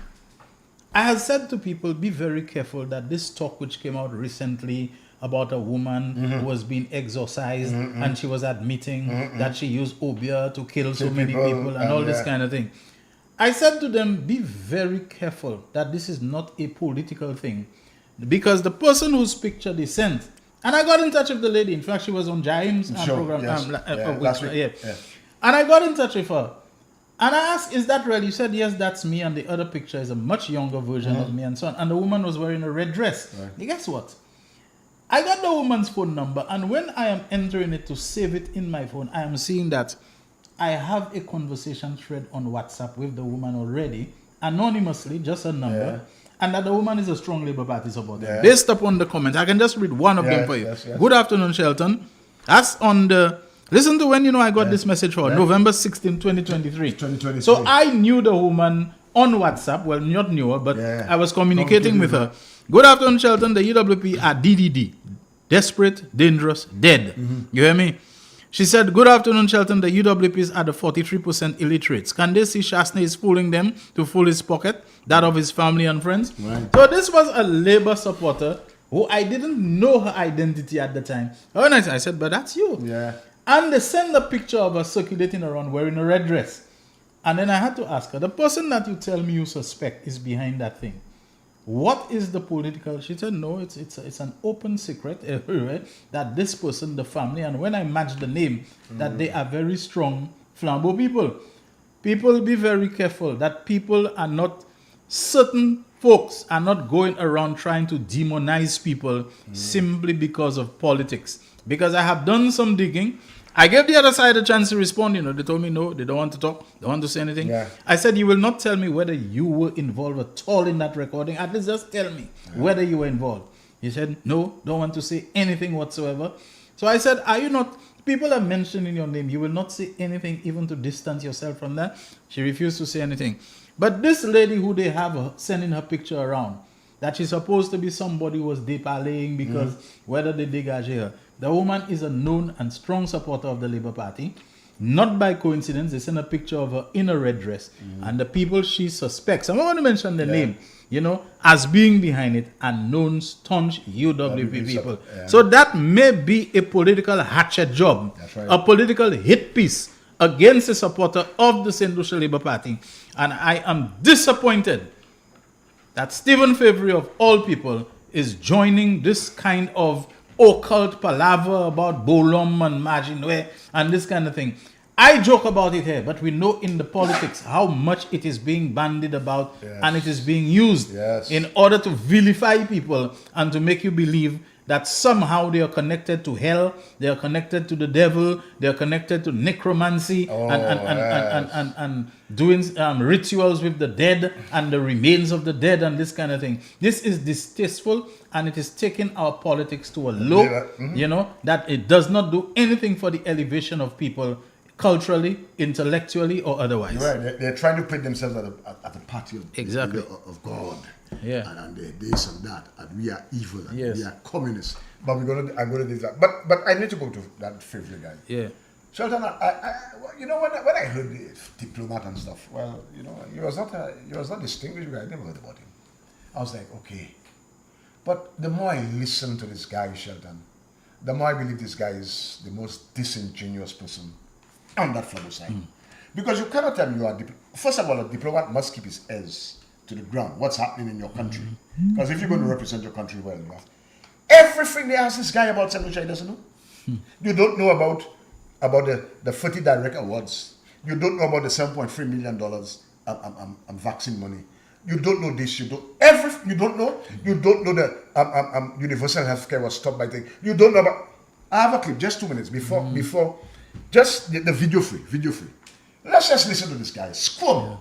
Speaker 4: I have said to people, be very careful that this talk which came out recently about a woman who was being exorcised and she was admitting that she used obeah to kill so many people and all this kind of thing. I said to them, be very careful that this is not a political thing, because the person whose picture they sent, and I got in touch with the lady. In fact, she was on Jaim's program last week. And I got in touch with her. And I asked, is that real? You said, yes, that's me. And the other picture is a much younger version of me and so on. And the woman was wearing a red dress. And guess what? I got the woman's phone number. And when I am entering it to save it in my phone, I am seeing that I have a conversation thread on WhatsApp with the woman already, anonymously, just a number. And that the woman is a strong Labour Party supporter. Based upon the comments, I can just read one of them for you. Good afternoon, Shelton. That's on the... Listen to when, you know, I got this message for November 16, 2023. So I knew the woman on WhatsApp. Well, not knew her, but I was communicating with her. Good afternoon, Shelton. The UWP are DDD. Desperate, dangerous, dead. You hear me? She said, good afternoon, Shelton. The UWPs are the 43% illiterates. Can they see Shasney is fooling them to fool his pocket, that of his family and friends? So this was a Labour supporter who I didn't know her identity at the time. Oh, nice. I said, but that's you. And they sent a picture of her circulating around wearing a red dress. And then I had to ask her, the person that you tell me you suspect is behind that thing, what is the political? She said, no, it's an open secret everywhere that this person, the family, and when I matched the name, that they are very strong flambeau people. People, be very careful that people are not, certain folks are not going around trying to demonize people simply because of politics. Because I have done some digging. I gave the other side a chance to respond. You know, they told me no, they don't want to talk, they don't want to say anything. I said, you will not tell me whether you were involved at all in that recording. At least just tell me whether you were involved. He said, no, don't want to say anything whatsoever. So I said, are you not, people are mentioning your name, you will not say anything even to distance yourself from that? She refused to say anything. But this lady who they have sending her picture around, that she's supposed to be somebody who was deparlaying because whether they dégage her. The woman is a known and strong supporter of the Labour Party. Not by coincidence, they sent a picture of her in a red dress. And the people she suspects, I'm not going to mention the name, you know, as being behind it, are known staunch UWP people. So that may be a political hatchet job, a political hit piece against a supporter of the St. Lucia Labour Party. And I am disappointed that Stephen Favory, of all people, is joining this kind of occult palaver about Bolom and Majinwe and this kind of thing. I joke about it here, but we know in the politics how much it is being bandied about and it is being used in order to vilify people and to make you believe that somehow they are connected to hell, they are connected to the devil, they are connected to necromancy and doing rituals with the dead and the remains of the dead and this kind of thing. This is distasteful, and it is taking our politics to a low, that it does not do anything for the elevation of people culturally, intellectually, or otherwise.
Speaker 5: You're right. They're trying to put themselves at the party of,
Speaker 4: exactly.
Speaker 5: of God.
Speaker 4: Yeah.
Speaker 5: And they're this and that, and we are evil, and
Speaker 4: yes.
Speaker 5: we are communists. But I'm gonna do that. But I need to go to that favorite guy.
Speaker 4: Yeah.
Speaker 5: Shelton, when I heard the diplomat and stuff, well, he was not distinguished guy. I never heard about him. I was like, okay. But the more I listen to this guy, Shelton, the more I believe this guy is the most disingenuous person on that flaggo side. Because you cannot tell me you are first of all, a diplomat must keep his ears to the ground, what's happening in your country. Because if you're going to represent your country well, everything they ask this guy about St. Lucia, he doesn't know. You don't know about the 40 direct awards. You don't know about the $7.3 million vaccine money. You don't know this. You don't know the universal healthcare was stopped by thing. You don't know about. I have a clip, just 2 minutes before, just the video free. Let's just listen to this guy. Squirm.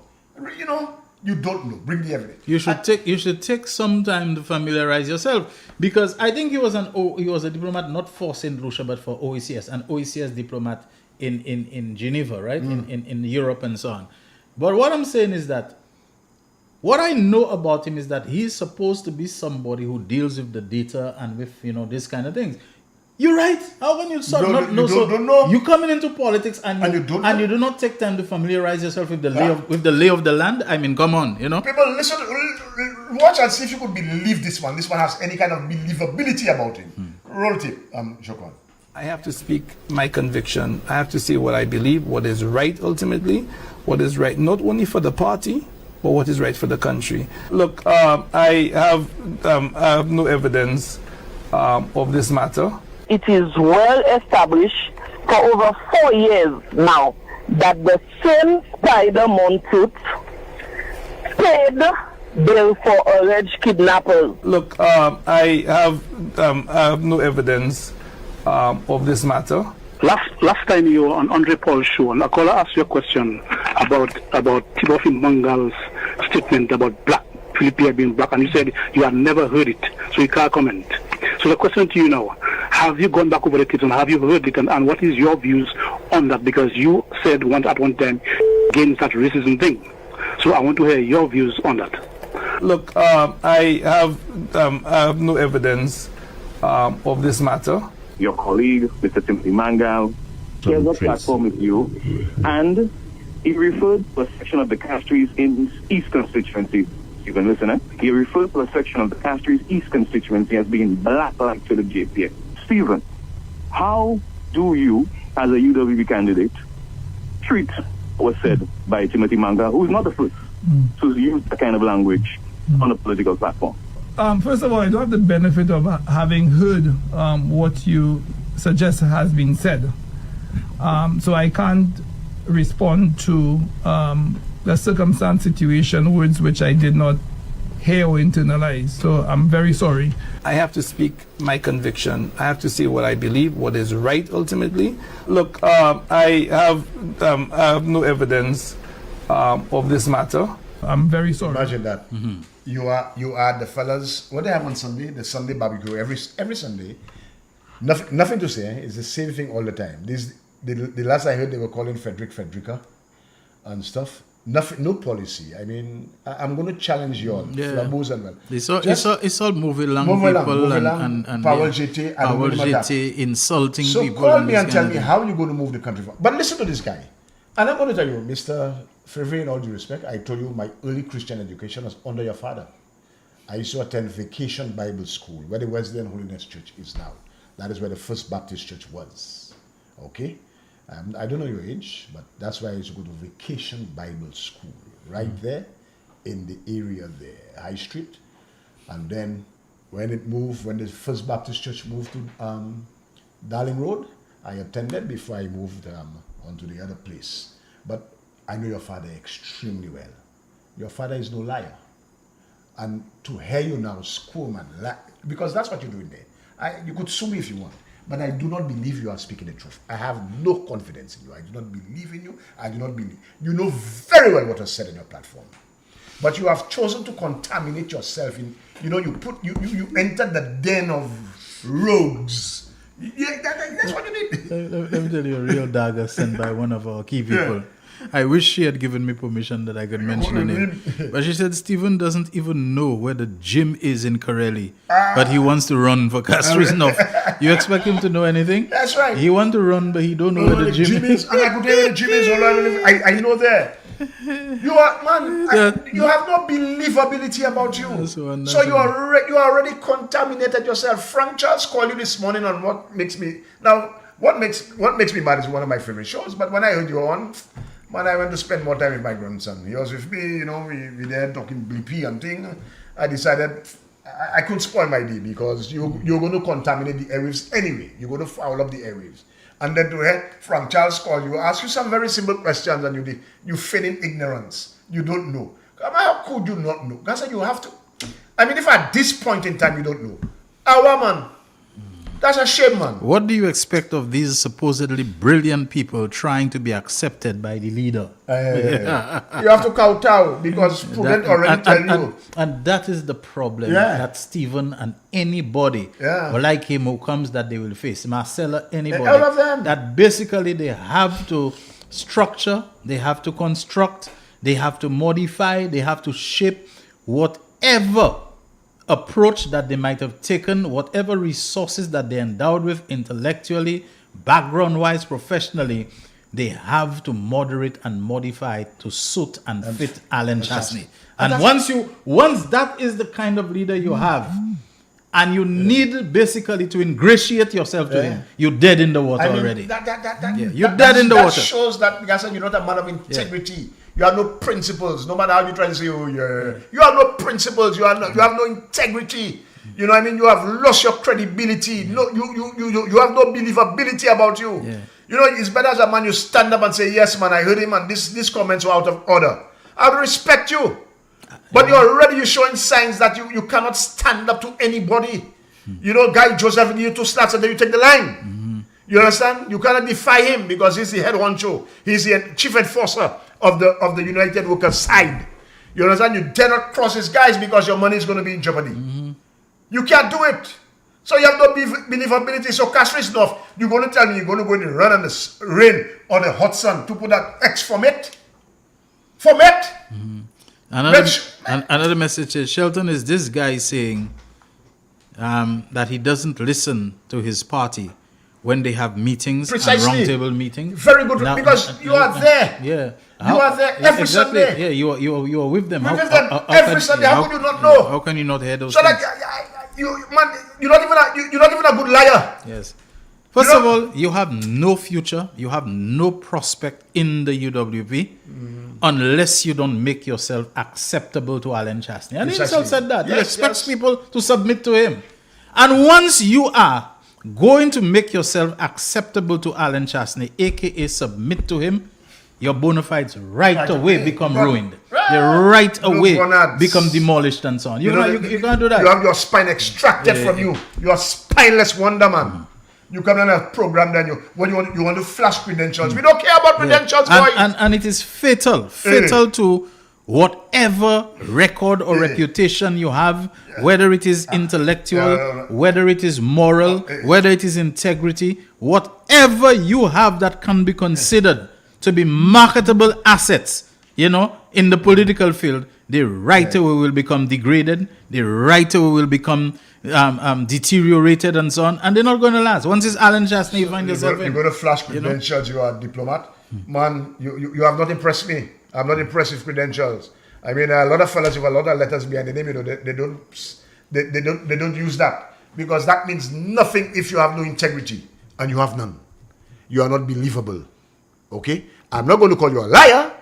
Speaker 5: You don't know. Bring the evidence.
Speaker 4: You should take some time to familiarize yourself, because I think he was a diplomat not for St. Lucia but for OECS, an OECS diplomat in Geneva, right? In Europe and so on. But what I'm saying is that what I know about him is that he's supposed to be somebody who deals with the data and with this kind of things. You're right. How can you don't know? You coming into politics and you do not take time to familiarize yourself with the lay of the land. I mean, come on,
Speaker 5: People, listen, watch and see if you could believe this one. This one has any kind of believability about him. Roll tip, Jokwan.
Speaker 10: I have to speak my conviction. I have to say what I believe, what is right ultimately, what is right not only for the party, but what is right for the country. Look, I have no evidence of this matter.
Speaker 11: It is well established for over 4 years now that the same Spider Montooth paid bill for alleged kidnappers.
Speaker 10: Look, I have no evidence of this matter.
Speaker 12: Last time you were on Andre Paul's show, and Akola asked you a question about Timothy Mangal's statement about Philippines being black, and you said you had never heard it, so you can't comment. So the question to you now, have you gone back over the tapes and have you heard it, and what is your views on that? Because you said at one time against that racism thing. So I want to hear your views on that.
Speaker 10: Look, I have no evidence of this matter.
Speaker 13: Your colleague, Mr. Timothy Mangal, shares a platform with you, and he referred to a section of the Castries in East constituency. You can listen, He referred to a section of the Castries East constituency as being black like to the JPA. Stephen, how do you, as a UWP candidate, treat what was said by Timothy Mangal, who is not the first to use that kind of language on a political platform?
Speaker 14: First of all, I don't have the benefit of having heard what you suggest has been said. So I can't respond to the circumstance, situation, words which I did not hear or internalize. So I'm very sorry.
Speaker 10: I have to speak my conviction. I have to say what I believe, what is right ultimately. Look, I have no evidence of this matter.
Speaker 14: I'm very sorry.
Speaker 5: Imagine that. You are the fellas. What they have on Sunday, the Sunday barbecue every Sunday. Nothing to say. It's the same thing all the time. The last I heard, they were calling Frederica and stuff. Nothing, no policy. I mean, I'm going to challenge you all. Flabos and well.
Speaker 4: It's all moving along people and
Speaker 5: Powell GT
Speaker 4: insulting
Speaker 5: so
Speaker 4: people.
Speaker 5: So call me and tell me how you're going to move the country forward. But listen to this guy. And I'm going to tell you, Mr. Favre, in all due respect, I told you my early Christian education was under your father. I used to attend Vacation Bible School, where the Wesleyan Holiness Church is now. That is where the First Baptist Church was. Okay? I don't know your age, but that's why I used to go to Vacation Bible School, right there in the area there, High Street. And then when the First Baptist Church moved to Darling Road, I attended before I moved onto the other place. But I know your father extremely well. Your father is no liar. And to hear you now squirm and lie, because that's what you're doing there. You could sue me if you want. But I do not believe you are speaking the truth. I have no confidence in you. I do not believe in you. I do not believe. You know very well what was said in your platform. But you have chosen to contaminate yourself in, you entered the den of rogues. Yeah, that's what you need.
Speaker 4: Let me tell you a real dagger sent by one of our key people. Yeah. I wish she had given me permission that I could mention her name. But she said Stephen doesn't even know where the gym is in Corelli. But he wants to run for Castries North. You expect him to know anything?
Speaker 5: That's right.
Speaker 4: He wants to run, but he don't know where the gym is.
Speaker 5: And I could tell you where the gym is. I know there. You are, man, you have no believability about you. So you are already contaminated yourself. Frank Charles called you this morning on what makes me me mad is one of my favorite shows. But when I heard you on, man, I went to spend more time with my grandson. He was with me, we there talking bleepy and thing. I decided I couldn't spoil my day because you're going to contaminate the airwaves anyway. You're going to foul up the airwaves. And then to hear Frank Charles call you, ask you some very simple questions and you feign in ignorance. You don't know. How could you not know? That's why you have to. I mean, if at this point in time you don't know, our man, that's a shame, man.
Speaker 4: What do you expect of these supposedly brilliant people trying to be accepted by the leader?
Speaker 5: You have to kowtow because Prudent already tell you.
Speaker 4: And that is the problem that Stephen and anybody like him who comes that they will face. Marcella, anybody.
Speaker 5: All of them.
Speaker 4: That basically they have to structure, they have to construct, they have to modify, they have to shape whatever approach that they might have taken, whatever resources that they're endowed with intellectually, background-wise, professionally, they have to moderate and modify to suit and fit Alan Chasney. And once that is the kind of leader you have, and you need basically to ingratiate yourself to him, you're dead in the water already. You're dead in the water. That
Speaker 5: shows that you're not a man of integrity. You have no principles. No matter how you try to say, you have no principles. You have no integrity. You know what I mean? You have lost your credibility. No, you have no believability about you. Yeah. You know, it's better as a man you stand up and say, yes, man, I heard him and these comments were out of order. I would respect you. But you're showing signs that you cannot stand up to anybody. You know, Guy Joseph, you two slaps and then you take the line. You understand? You cannot defy him because he's the head honcho. He's the chief enforcer of the United Workers side. You understand? You dare not cross his guys because your money is going to be in jeopardy. You can't do it. So you have no believability. So Castries North, you're going to tell me you're going to go in the run and the rain or the hot sun to put that X format?
Speaker 4: Another message is, Shelton, is this guy saying that he doesn't listen to his party when they have meetings and roundtable meetings?
Speaker 5: Very good, because you are there.
Speaker 4: Yeah.
Speaker 5: You are there every Sunday.
Speaker 4: Yeah, you are with them.
Speaker 5: Every Sunday. How could you not know?
Speaker 4: How can you not hear those
Speaker 5: things? You're not even a good liar.
Speaker 4: Yes. First of all, you have no future. You have no prospect in the UWP unless you don't make yourself acceptable to Alan Chasney. And he himself said that. He expects people to submit to him. And once you are going to make yourself acceptable to Alan Chasney, aka submit to him, your bona fides right away become ruined. They right away become demolished and so on. You can't do that.
Speaker 5: You have your spine extracted from you. You are spineless wonder man. You come on a program, then you want to flash credentials. We don't care about credentials, boys.
Speaker 4: And it is fatal to whatever record or reputation you have, whether it is intellectual, whether it is moral, whether it is integrity, whatever you have that can be considered to be marketable assets, in the political field, they right away will become degraded, they right away will become deteriorated and so on, and they're not going to last. Once it's Alan Chasney, you find yourself
Speaker 5: You're going to flash credentials, you are a diplomat. Man, you have not impressed me. I'm not impressed with credentials. I mean, a lot of fellas with a lot of letters behind the name, they don't use that, because that means nothing if you have no integrity, and you have none. You are not believable. Okay? I'm not going to call you a liar,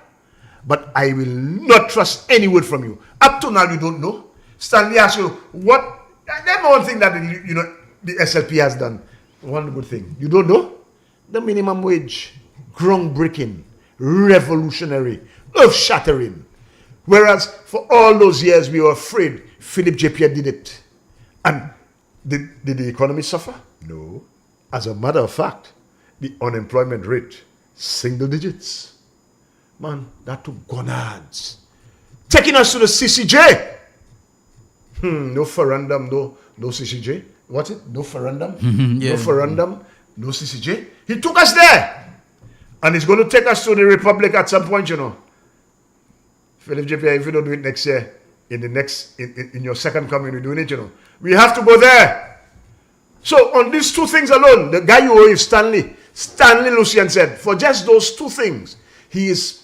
Speaker 5: but I will not trust any word from you. Up to now, you don't know. Stanley asked you, what? That's one thing that the SLP has done. One good thing. You don't know? The minimum wage. Groundbreaking. Revolutionary. Earth-shattering. Whereas for all those years we were afraid Philip J. Pierre did it. And Did the economy suffer? No. As a matter of fact, the unemployment rate, single digits. Man, that took gonads. Taking us to the CCJ. No referendum, no CCJ. What's it? No referendum?
Speaker 4: Yeah.
Speaker 5: No referendum, no CCJ. He took us there. And he's going to take us to the Republic at some point, you know. Philip JP, if you don't do it next year, in your second coming, we're doing it, you know. We have to go there. So on these two things alone, the guy you owe is Stanley Lucian said, for just those two things, he is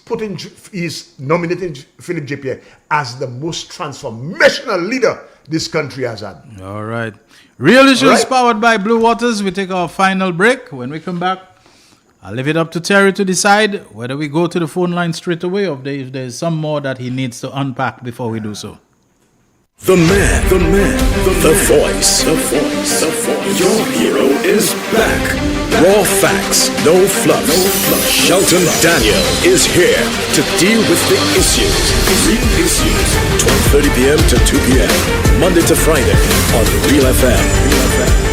Speaker 5: nominating Philip JP as the most transformational leader this country has had.
Speaker 4: All right. Real Issues powered by Blue Waters. We take our final break. When we come back, I'll leave it up to Terry to decide whether we go to the phone line straight away or if there's some more that he needs to unpack before we do so.
Speaker 3: The man, the voice. Your hero is back. Raw facts, no fluff. Shelton Daniel is here to deal with the issues. Real Issues, 12:30 p.m. to 2 p.m. Monday to Friday on Real FM.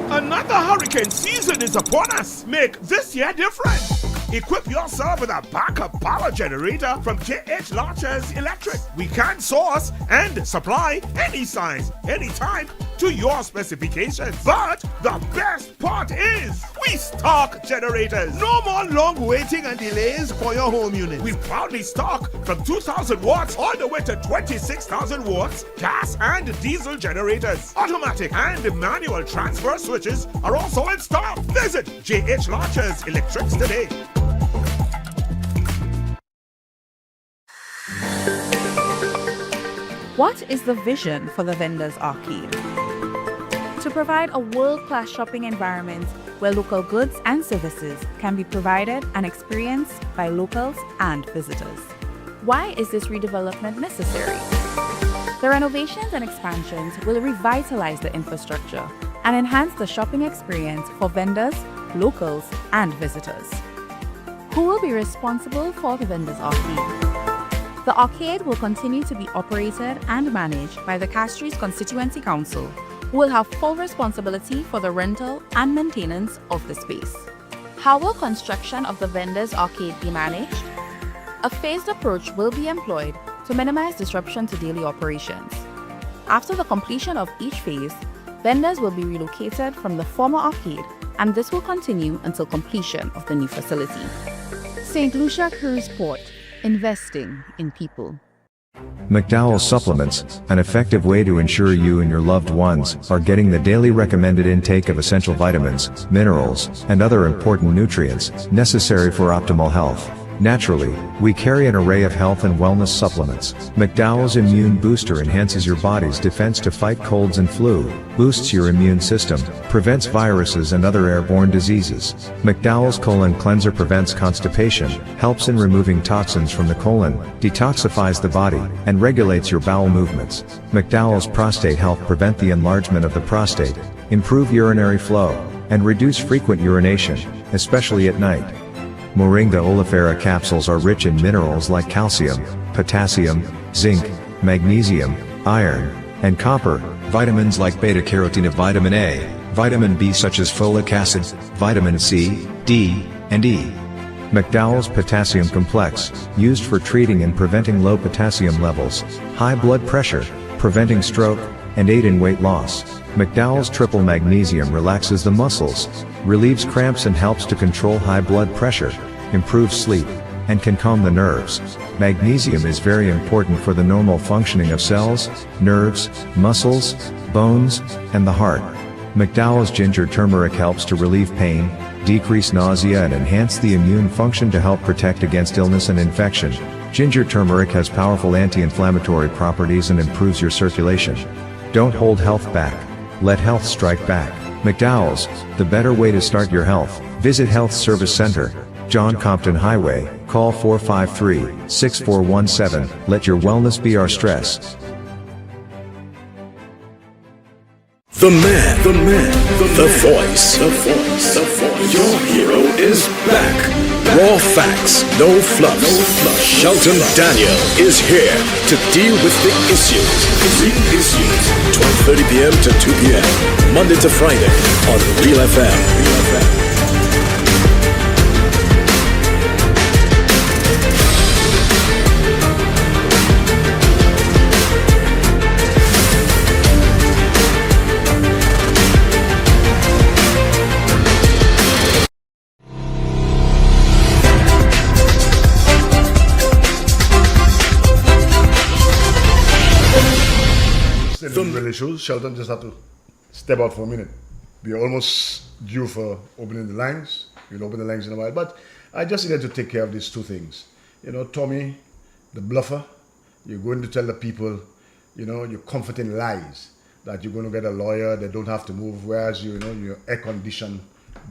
Speaker 2: Another hurricane season is upon us. Make this year different. Equip yourself with a backup power generator from JH Launchers Electric. We can source and supply any size, anytime to your specifications. But the best part is we stock generators. No more long waiting and delays for your home unit. We proudly stock from 2,000 watts all the way to 26,000 watts gas and diesel generators. Automatic and manual transfer switches are also in stock. Visit JH Launchers Electrics today.
Speaker 1: What is the vision for the Vendors Arcade? To provide a world-class shopping environment where local goods and services can be provided and experienced by locals and visitors. Why is this redevelopment necessary? The renovations and expansions will revitalize the infrastructure and enhance the shopping experience for vendors, locals, and visitors. Who will be responsible for the Vendors Arcade? The arcade will continue to be operated and managed by the Castries Constituency Council, who will have full responsibility for the rental and maintenance of the space. How will construction of the Vendors Arcade be managed? A phased approach will be employed to minimize disruption to daily operations. After the completion of each phase, vendors will be relocated from the former arcade, and this will continue until completion of the new facility. St. Lucia Cruise Port, investing in people.
Speaker 15: McDowell's Supplements, an effective way to ensure you and your loved ones are getting the daily recommended intake of essential vitamins, minerals, and other important nutrients necessary for optimal health. Naturally, we carry an array of health and wellness supplements. McDowell's Immune Booster enhances your body's defense to fight colds and flu, boosts your immune system, prevents viruses and other airborne diseases. McDowell's Colon Cleanser prevents constipation, helps in removing toxins from the colon, detoxifies the body, and regulates your bowel movements. McDowell's Prostate Health prevent the enlargement of the prostate, improve urinary flow, and reduce frequent urination, especially at night. Moringa oleifera capsules are rich in minerals like calcium, potassium, zinc, magnesium, iron, and copper, vitamins like beta-carotene, vitamin A, vitamin B such as folic acid, vitamin C, D, and E. McDowell's Potassium Complex, used for treating and preventing low potassium levels, high blood pressure, preventing stroke, and aid in weight loss. McDowell's Triple Magnesium relaxes the muscles, relieves cramps and helps to control high blood pressure, improves sleep, and can calm the nerves. Magnesium is very important for the normal functioning of cells, nerves, muscles, bones, and the heart. McDowell's Ginger Turmeric helps to relieve pain, decrease nausea and enhance the immune function to help protect against illness and infection. Ginger turmeric has powerful anti-inflammatory properties and improves your circulation. Don't hold health back. Let health strike back. McDowell's, the better way to start your health. Visit Health Service Center, John Compton Highway, call 453-6417, let your wellness be our stress.
Speaker 3: The man, the voice. Your hero is back. Raw facts, no fluff. Shelton Daniel is here to deal with the issues. Real issues. 12:30 p.m. to 2 p.m. Monday to Friday on Real FM.
Speaker 5: Still in real issues. Shelton just had to step out for a minute. We're almost due for opening the lines. We'll open the lines in a while. But I just needed to take care of these two things. You know, Tommy, the bluffer, you're going to tell the people, you know, you're comforting lies that you're going to get a lawyer, they don't have to move, whereas you know, your air-conditioned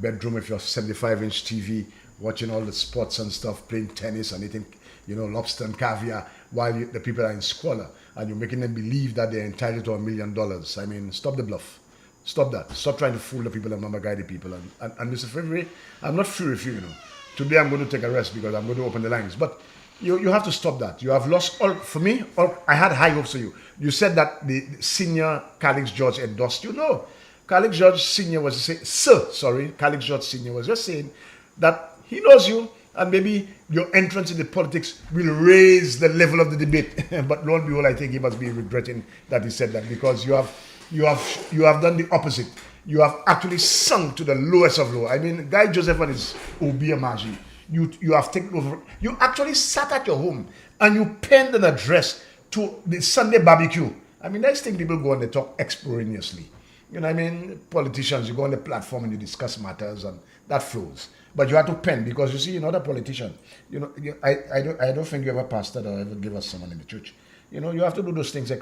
Speaker 5: bedroom with your 75-inch TV, watching all the sports and stuff, playing tennis and eating, you know, lobster and caviar, while the people are in squalor, and you're making them believe that they're entitled to $1 million. I mean, stop the bluff. Stop that. Stop trying to fool the people and number guide the people. And Mr. February, I'm not free with you, you know. Today I'm going to take a rest because I'm going to open the lines. But you have to stop that. You have lost all, for me, I had high hopes for you. You said that the senior Calix George endorsed you. No. Calix George Sr. was saying, Calix George Sr. was just saying that he knows you, and maybe your entrance in the politics will raise the level of the debate. But lo and behold, I think he must be regretting that he said that, because you have done the opposite. You have actually sunk to the lowest of low. I mean, Guy Joseph and his Obi Amaji, you have taken over. You actually sat at your home and you penned an address to the Sunday barbecue. I mean, next thing people go and they talk extemporaneously. You know what I mean? Politicians, you go on the platform and you discuss matters, and that flows. But you have to pen, because you see, you're not a politician. You know, I don't think you ever pastored or ever give us someone in the church. You know, you have to do those things,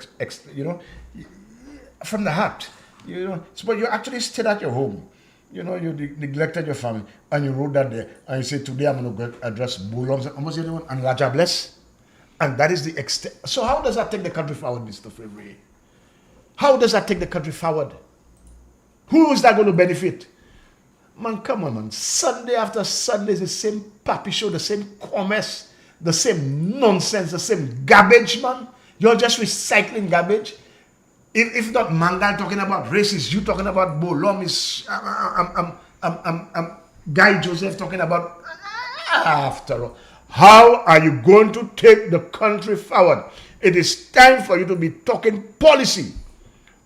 Speaker 5: you know, from the heart. You know, but you actually stayed at your home. You know, you neglected your family, and you wrote that there, and you said, today I'm going to address Bulums and almost everyone, and Raja Bless. And that is the extent. So how does that take the country forward, Mr. February? How does that take the country forward? Who is that going to benefit? Man, come on, man. Sunday after Sunday is the same pappy show, the same commerce, the same nonsense, the same garbage, man. You're just recycling garbage. If not Mangal talking about races, you talking about Bolom, Guy Joseph talking about, after all. How are you going to take the country forward? It is time for you to be talking policy.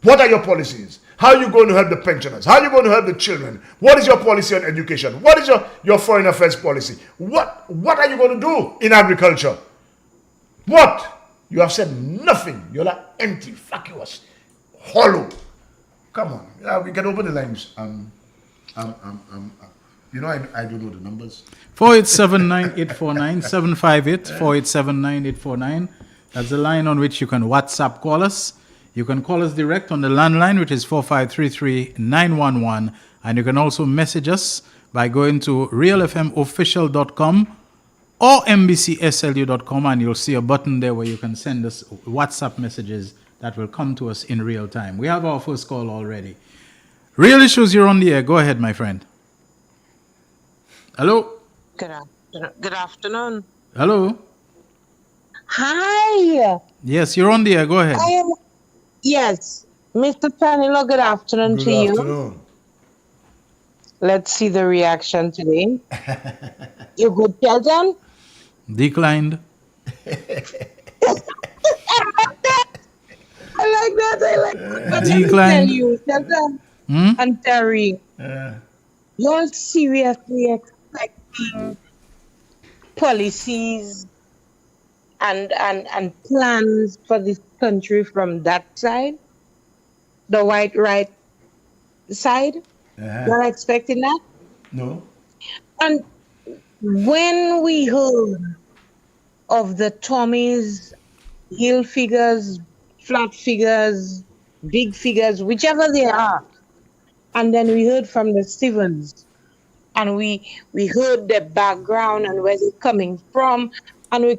Speaker 5: What are your policies? How are you going to help the pensioners? How are you going to help the children? What is your policy on education? What is your foreign affairs policy? What are you going to do in agriculture? What? You have said nothing. You're like empty, vacuous, hollow. Come on. Yeah, we can open the lines. You know, I don't know the numbers.
Speaker 4: 487-9849-758, 487-9849. That's the line on which you can WhatsApp call us. You can call us direct on the landline, which is 4533-911. And you can also message us by going to realfmofficial.com or mbcslu.com, and you'll see a button there where you can send us WhatsApp messages that will come to us in real time. We have our first call already. Real Issues, you're on the air. Go ahead, my friend. Hello?
Speaker 16: Good afternoon.
Speaker 4: Hello?
Speaker 16: Hi.
Speaker 4: Yes, you're on the air. Go ahead.
Speaker 16: Yes. Mr. Panilo, good afternoon to you.
Speaker 5: Good afternoon.
Speaker 16: Let's see the reaction today. You good, Shelton?
Speaker 4: Declined.
Speaker 16: I like that. But let me tell you, Shelton and Terry, you're seriously expecting policies and plans for this country from that side, the white right side? You're expecting that?
Speaker 5: No.
Speaker 16: And when we heard of the Tommies, hill figures, flat figures, big figures, whichever they are, And then we heard from the Stevens. And we heard the background and where they're coming from. And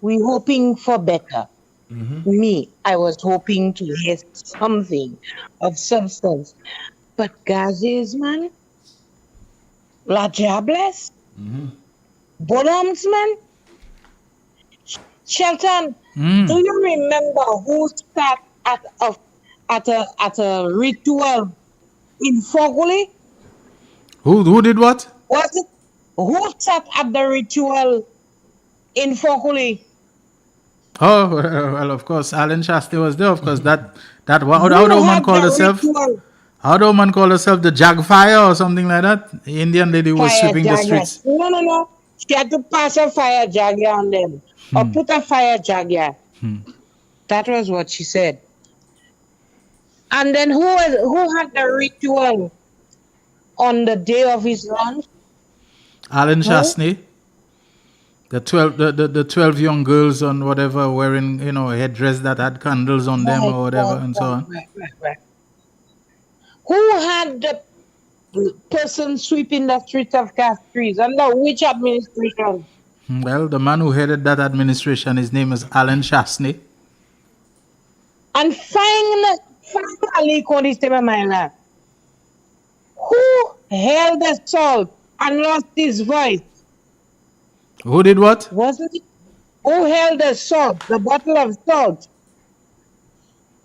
Speaker 16: we hoping for better. Me, I was hoping to hear something of substance. But Gazes, man, La Jables, Bonhams, man, Shelton, do you remember who sat at a ritual in Foguli?
Speaker 4: Who did what?
Speaker 16: Was it who sat at the ritual in Foguli?
Speaker 4: Oh, well, of course, Alan Shastey was there. Of course, how the woman called herself? How the woman called herself? The Jagfire or something like that? The Indian lady who was sweeping the streets.
Speaker 16: No. She had to pass a fire jagger on them. Or put a fire jagger. That was what she said. And then who had the ritual on the day of his launch?
Speaker 4: Alan Shastey. The 12 young girls on whatever wearing, a headdress that had candles on them or whatever and so on.
Speaker 16: Right. Who had the person sweeping the streets of Castries? Under which administration?
Speaker 4: Well, the man who headed that administration, his name is Alan Shastey.
Speaker 16: And finally, who held the salt and lost his voice?
Speaker 4: Who did what?
Speaker 16: Wasn't it? Who held the salt, the bottle of salt,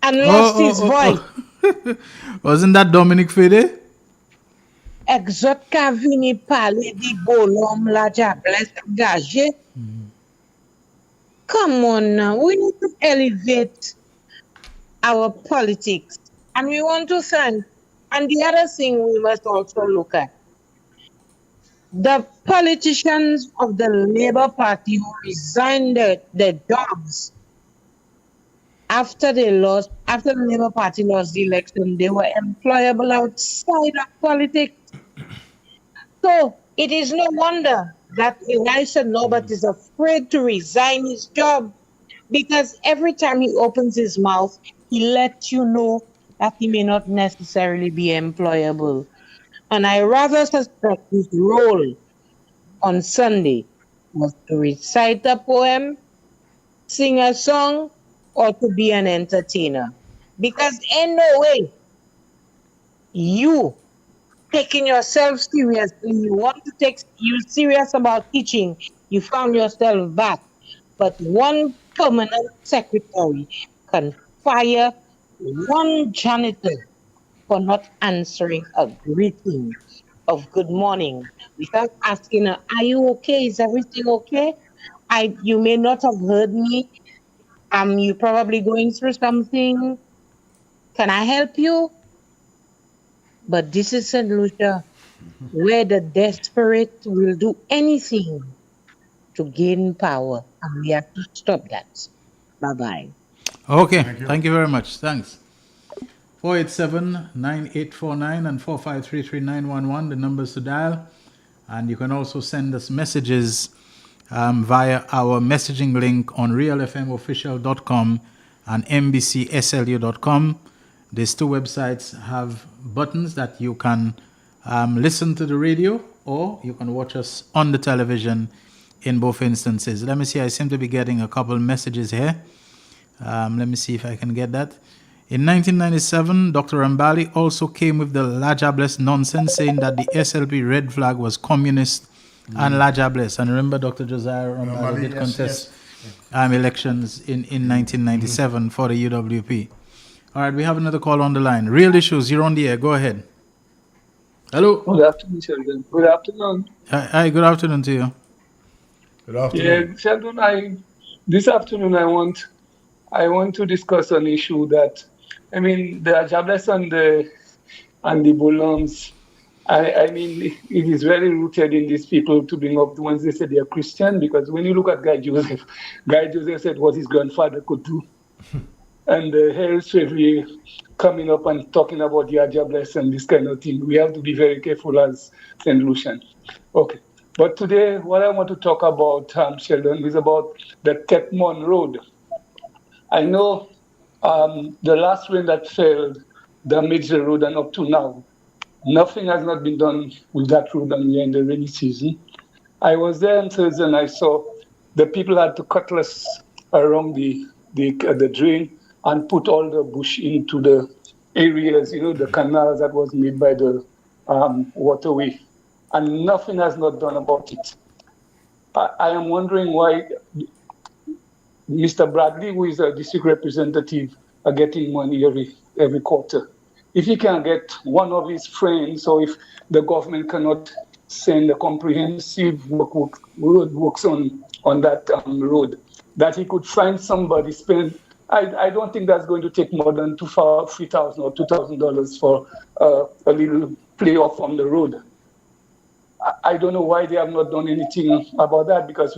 Speaker 16: and lost his voice?
Speaker 4: Wasn't that Dominic Fede?
Speaker 16: Exot ka vini pale di bolom la Jables gaje. Come on now, we need to elevate our politics. And we want to thank, and the other thing we must also look at, the politicians of the Labour Party who resigned their jobs after the Labour Party lost the election, they were employable outside of politics. So it is no wonder that Elisha Norbert is afraid to resign his job, because every time he opens his mouth, he lets you know that he may not necessarily be employable. And I rather suspect his role on Sunday was to recite a poem, sing a song, or to be an entertainer. Because in no way you taking yourself seriously, you want to take you serious about teaching, you found yourself back. But one permanent secretary can fire one janitor for not answering a greeting of good morning without asking her, are you okay? Is everything okay? You may not have heard me. You probably going through something. Can I help you? But this is St. Lucia, where the desperate will do anything to gain power, and we have to stop that. Bye-bye.
Speaker 4: Okay, thank you very much. Thanks. 487-9849 and 4533911, the numbers to dial. And you can also send us messages via our messaging link on realfmofficial.com and mbcslu.com. These two websites have buttons that you can listen to the radio, or you can watch us on the television in both instances. Let me see, I seem to be getting a couple messages here. Let me see if I can get that. In 1997, Dr. Ambali also came with the Lajables nonsense, saying that the SLP red flag was communist and Lajables. And remember, Dr. Josiah Ambali did contest elections in 1997 for the UWP. All right, we have another call on the line. Real Issues, you're on the air. Go ahead. Hello.
Speaker 17: Good afternoon, Sheldon. Good afternoon.
Speaker 4: Hi, good afternoon to you.
Speaker 5: Good afternoon.
Speaker 17: Yeah, Sheldon, this afternoon I want to discuss an issue that, the Jables and the Bolams, it is very rooted in these people to bring up the ones they say they are Christian, because when you look at Guy Joseph said what his grandfather could do. And Harry Swavely coming up and talking about the Jables and this kind of thing. We have to be very careful as St. Lucian. Okay. But today, what I want to talk about, Sheldon, is about the Tepmon Road. I know the last rain that fell damaged the road, and up to now, Nothing has not been done with that road, and we're in the rainy season. I was there on Thursday and I saw the people had to cutlass around the drain and put all the bush into the areas, the canals that was made by the waterway. And nothing has not done about it. I am wondering why Mr. Bradley, who is a district representative, are getting money every quarter. If he can get one of his friends, or if the government cannot send a comprehensive works on that road, that he could find somebody spend. I don't think that's going to take more than $3,000 or $2,000 for a little playoff on the road. I don't know why they have not done anything about that, because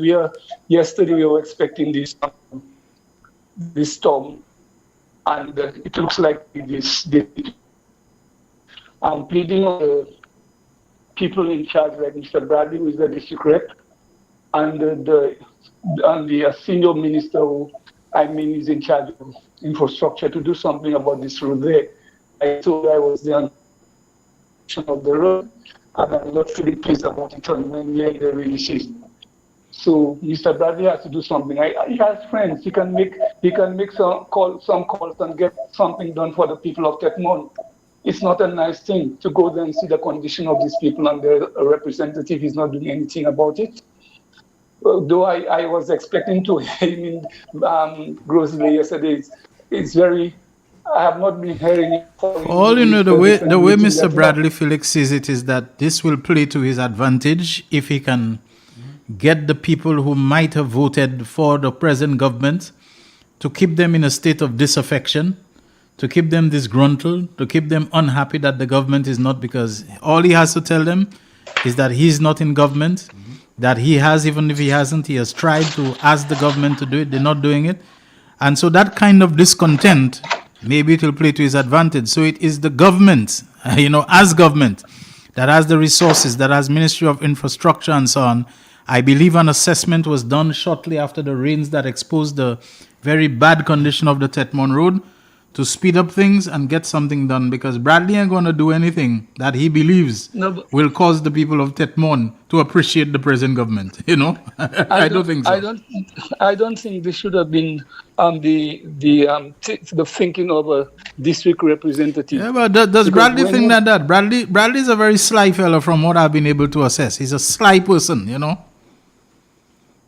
Speaker 17: yesterday we were expecting this storm, and it looks like I'm pleading on the people in charge, like Mr. Bradley, who is the district rep, and the senior minister who is in charge of infrastructure, to do something about this road there. I told I was the of the road, and I'm not feeling pleased about it when we're in the rainy season. So Mr. Bradley has to do something. He has friends. He can make some calls and get something done for the people of Tetmon. It's not a nice thing to go there and see the condition of these people, and their representative is not doing anything about it. Though I was expecting to hear him in Grosley yesterday, it's very. I have not been hearing it.
Speaker 4: All you know, the way Mr. Bradley Felix sees it is that this will play to his advantage if he can get the people who might have voted for the present government to keep them in a state of disaffection, to keep them disgruntled, to keep them unhappy that the government is not, because all he has to tell them is that he's not in government, that he has, even if he hasn't, he has tried to ask the government to do it, they're not doing it. And so that kind of discontent, maybe it will play to his advantage. So it is the government, as government, that has the resources, that has Ministry of Infrastructure and so on. I believe an assessment was done shortly after the rains that exposed the very bad condition of the Tetmon Road, to speed up things and get something done, because Bradley ain't going to do anything that he believes will cause the people of Tetmon to appreciate the present government. I don't think so.
Speaker 17: I don't think this should have been the thinking of a district representative.
Speaker 4: Yeah, but does Bradley think that? Bradley is a very sly fellow from what I've been able to assess. He's a sly person,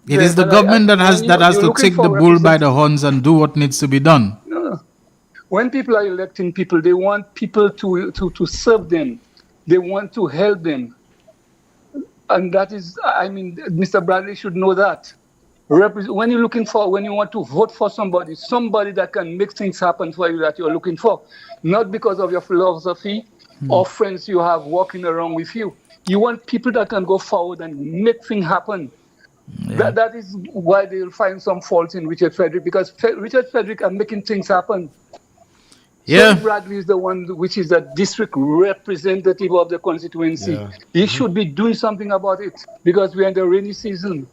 Speaker 4: It is the government that has to take the bull by the horns and do what needs to be done.
Speaker 17: When people are electing people, they want people to serve them. They want to help them. And that is, Mr. Bradley should know that. When you want to vote for somebody that can make things happen for you that you're looking for, not because of your philosophy or friends you have walking around with you. You want people that can go forward and make things happen. Yeah. That is why they'll find some fault in Richard Frederick, because Richard Frederick are making things happen.
Speaker 4: Yeah.
Speaker 17: So Bradley is the one which is the district representative of the constituency. Yeah. He should be doing something about it, because we're in the rainy season.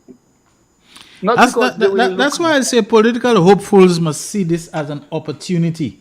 Speaker 4: That's why I say political hopefuls must see this as an opportunity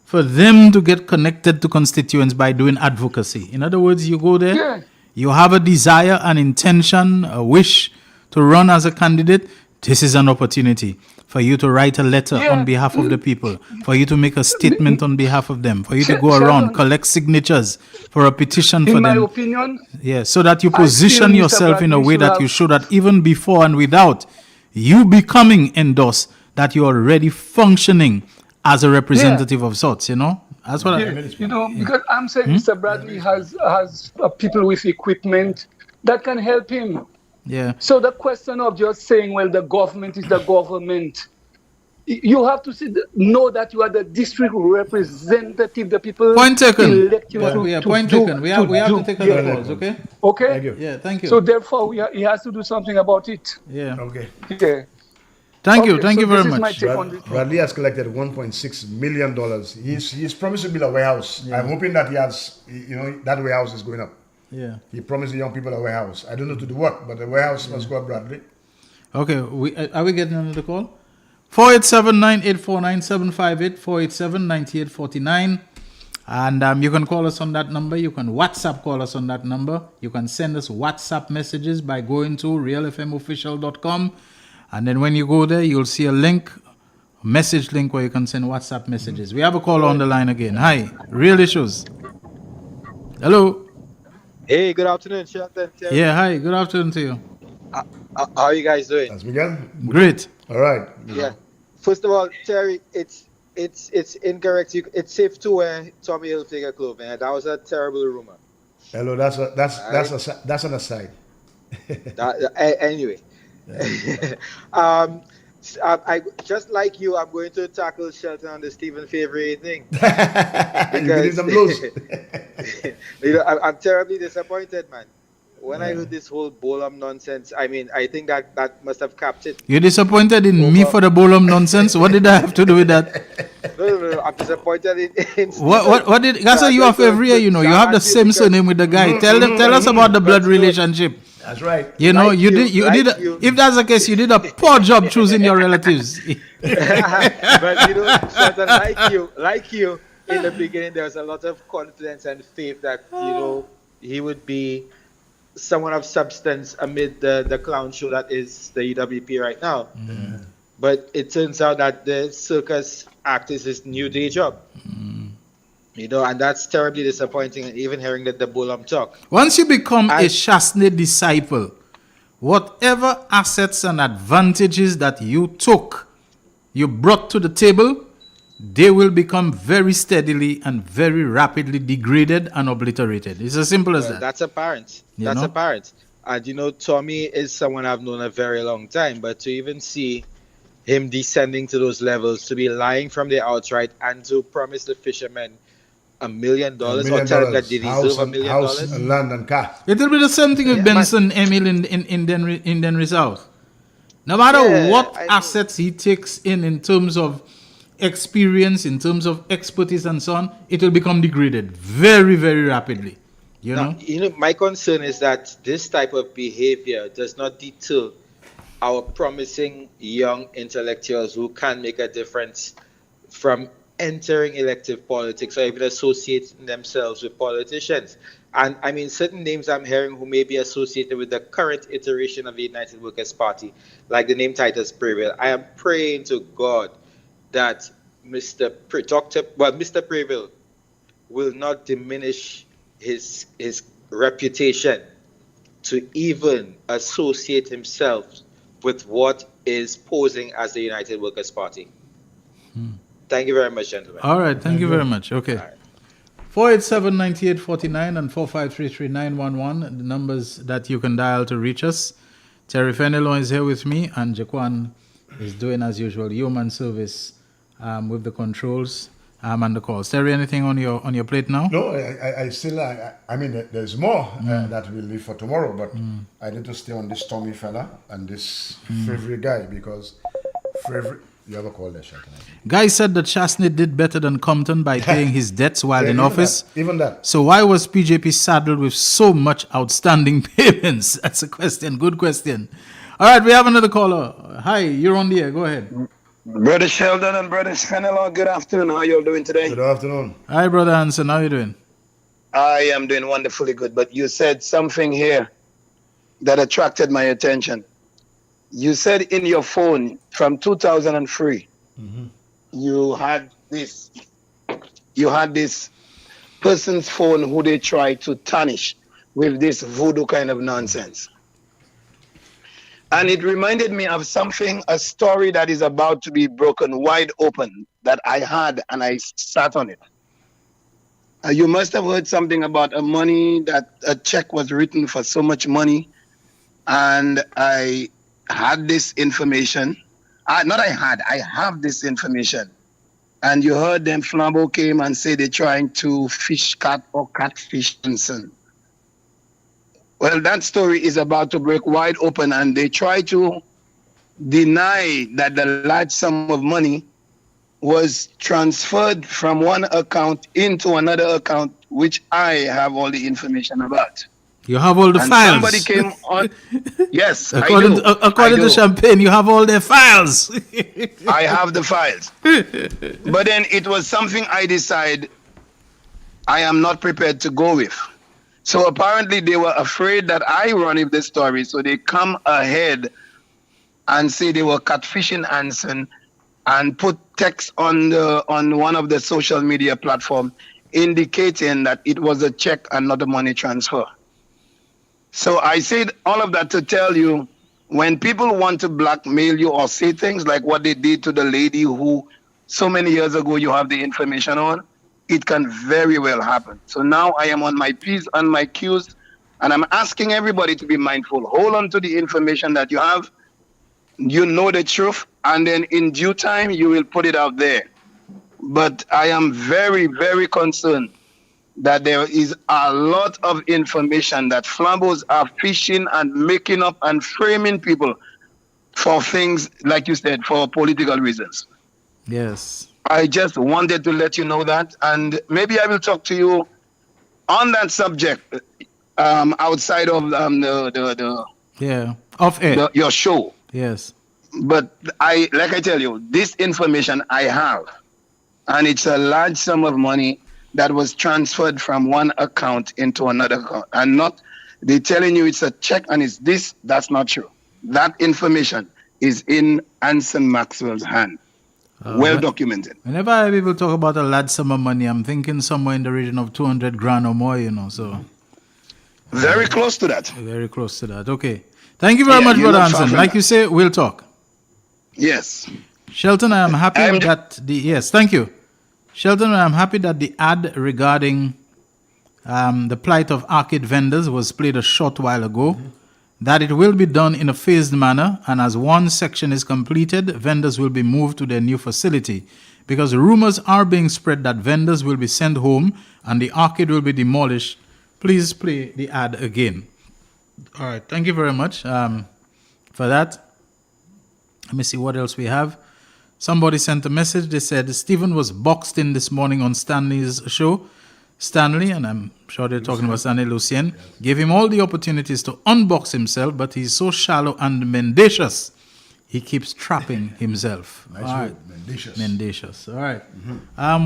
Speaker 4: for them to get connected to constituents by doing advocacy. In other words, you go there, you have a desire, an intention, a wish to run as a candidate. This is an opportunity for you to write a letter on behalf of the people, for you to make a statement on behalf of them, for you to go around, collect signatures for a petition for them.
Speaker 17: In my opinion,
Speaker 4: so that you position yourself in a way that you show that even before and without you becoming endorsed, that you are already functioning as a representative of sorts, That's what
Speaker 17: because I'm saying Mr. Bradley has people with equipment that can help him.
Speaker 4: Yeah.
Speaker 17: So the question of just saying, well, the government is the government, you have to know that you are the district representative. The people
Speaker 4: point taken.
Speaker 17: Elect you
Speaker 4: point taken. We have to take other calls, okay?
Speaker 17: Okay.
Speaker 4: Thank you. Yeah, thank you.
Speaker 17: So therefore, he has to do something about it.
Speaker 4: Yeah.
Speaker 5: Okay.
Speaker 17: Yeah.
Speaker 4: Thank you very much.
Speaker 5: Bradley has collected $1.6 million. He's promised to build a warehouse. Yeah. I'm hoping that he has, that warehouse is going up.
Speaker 4: Yeah.
Speaker 5: He promised the young people a warehouse. I don't know to do what, but the warehouse must go up, Bradley.
Speaker 4: Okay. Are we getting another call? 487-9849-758, 487-9849. And you can call us on that number. You can WhatsApp call us on that number. You can send us WhatsApp messages by going to realfmofficial.com. And then when you go there, you'll see a link, a message link where you can send WhatsApp messages. We have a caller on the line again. Hi, Real Issues. Hello.
Speaker 18: Hey, good afternoon, Shelton.
Speaker 4: Yeah, hi. Good afternoon to you.
Speaker 18: How are you guys doing?
Speaker 5: That's Miguel.
Speaker 4: Great.
Speaker 5: All right.
Speaker 18: Yeah. First of all, Terry, it's incorrect. It's safe to wear Tommy Hilfiger clothing. That was a terrible rumor.
Speaker 5: Hello, that's an aside.
Speaker 18: Anyway, I just like you. I'm going to tackle Shelton on the Stephen Favre thing.
Speaker 5: Because some blows.
Speaker 18: I'm terribly disappointed, man. When I heard this whole Bolam nonsense, I mean, I think that must have capped it.
Speaker 4: You're disappointed in me for the Bolam nonsense? What did I have to do with that?
Speaker 18: No. I'm disappointed in
Speaker 4: what did that's what you have every year, you know. You have the same surname with the guy. Tell us about the blood relationship.
Speaker 5: That's right.
Speaker 4: You know, if that's the case, you did a poor job choosing your relatives.
Speaker 18: But you know, Shelton, like you, in the beginning there was a lot of confidence and faith that, you know, he would be someone of substance amid the clown show that is the EWP right now.
Speaker 4: Mm.
Speaker 18: But it turns out that the circus act is his new day job. You know, and that's terribly disappointing, even hearing the Bolam talk.
Speaker 4: Once you become a Chasney disciple, whatever assets and advantages that you brought to the table, they will become very steadily and very rapidly degraded and obliterated. It's as simple as that.
Speaker 18: That's apparent. Apparent. And you know, Tommy is someone I've known a very long time, but to even see him descending to those levels, to be lying from the outright and to promise the fishermen $1 million or tell them that they deserve $1 million.
Speaker 5: House and land and car.
Speaker 4: It will be the same thing with Benson Emil in Denry South. No matter what assets he takes in terms of experience, in terms of expertise and so on, it will become degraded very, very rapidly. You know,
Speaker 18: my concern is that this type of behavior does not deter our promising young intellectuals who can make a difference from entering elective politics or even associating themselves with politicians. And I mean, certain names I'm hearing who may be associated with the current iteration of the United Workers' Party, like the name Titus Preville. I am praying to God that Mr. Preville will not diminish his reputation to even associate himself with what is posing as the United Workers' Party. Thank you very much, gentlemen.
Speaker 4: All right, thank you very much. Okay. Right. 487-9849 and 453-3911, the numbers that you can dial to reach us. Terry Fenelon is here with me, and Jaquan is doing, as usual, human service with the controls and the calls. Terry, anything on your plate now?
Speaker 5: No, I still, I mean, there's more that we'll leave for tomorrow, but I need to stay on this Tommy fella and this Favre guy, because Favre... You have a call there, Shelton.
Speaker 4: Guy said that Chasney did better than Compton by paying his debts while in office.
Speaker 5: Even that.
Speaker 4: So why was PJP saddled with so much outstanding payments? That's a question. Good question. All right, we have another caller. Hi, you're on the air. Go ahead.
Speaker 19: Brother Sheldon and Brother Fenelon, good afternoon. How are you all doing today?
Speaker 5: Good afternoon.
Speaker 4: Hi, Brother Hanson. How are you doing?
Speaker 19: I am doing wonderfully good. But you said something here that attracted my attention. You said in your phone from 2003, you had this person's phone who they tried to tarnish with this voodoo kind of nonsense. And it reminded me of a story that is about to be broken wide open that I had, and I sat on it. You must have heard something about a check was written for so much money, and I had this information. I have this information. And you heard them, Flambeau came and said they're trying to fish cat or catfish Johnson. Well, that story is about to break wide open, and they try to deny that the large sum of money was transferred from one account into another account, which I have all the information about.
Speaker 4: You have all the files.
Speaker 19: Somebody came on. Yes,
Speaker 4: according to Champagne, you have all their files.
Speaker 19: I have the files. But then it was something I decided I am not prepared to go with. So apparently they were afraid that I run with the story, so they come ahead and say they were catfishing Anson and put text on one of the social media platform indicating that it was a check and not a money transfer. So I said all of that to tell you, when people want to blackmail you or say things like what they did to the lady who so many years ago you have the information on, it can very well happen. So now I am on my P's and my Q's, and I'm asking everybody to be mindful. Hold on to the information that you have. You know the truth, and then in due time, you will put it out there. But I am very, very concerned that there is a lot of information that Flambos are fishing and making up and framing people for things, like you said, for political reasons.
Speaker 4: Yes.
Speaker 19: I just wanted to let you know that, and maybe I will talk to you on that subject outside of
Speaker 4: off air.
Speaker 19: your show.
Speaker 4: Yes.
Speaker 19: But like I tell you, this information I have, and it's a large sum of money that was transferred from one account into another account, and not they telling you it's a check and it's this. That's not true. That information is in Anson Maxwell's hand. Well documented.
Speaker 4: Whenever I people talk about a large sum of money, I'm thinking somewhere in the region of 200 grand or more, so.
Speaker 19: Very close to that.
Speaker 4: Very close to that. Okay. Thank you very much, Brother Anson. Like you say, we'll talk.
Speaker 19: Yes.
Speaker 4: Shelton, I am happy yes, thank you. Shelton, I am happy that the ad regarding the plight of arcade vendors was played a short while ago. That it will be done in a phased manner, and as one section is completed, vendors will be moved to their new facility, because rumors are being spread that vendors will be sent home and the arcade will be demolished. Please play the ad again. All right, thank you very much for that. Let me see what else we have. Somebody sent a message. They said Stephen was boxed in this morning on Stanley's show. Stanley, and I'm sure they're talking about Stanley Lucien, gave him all the opportunities to unbox himself, but he's so shallow and mendacious, he keeps trapping himself.
Speaker 5: Nice
Speaker 4: all
Speaker 5: word,
Speaker 4: right.
Speaker 5: mendacious.
Speaker 4: Mendacious. All right.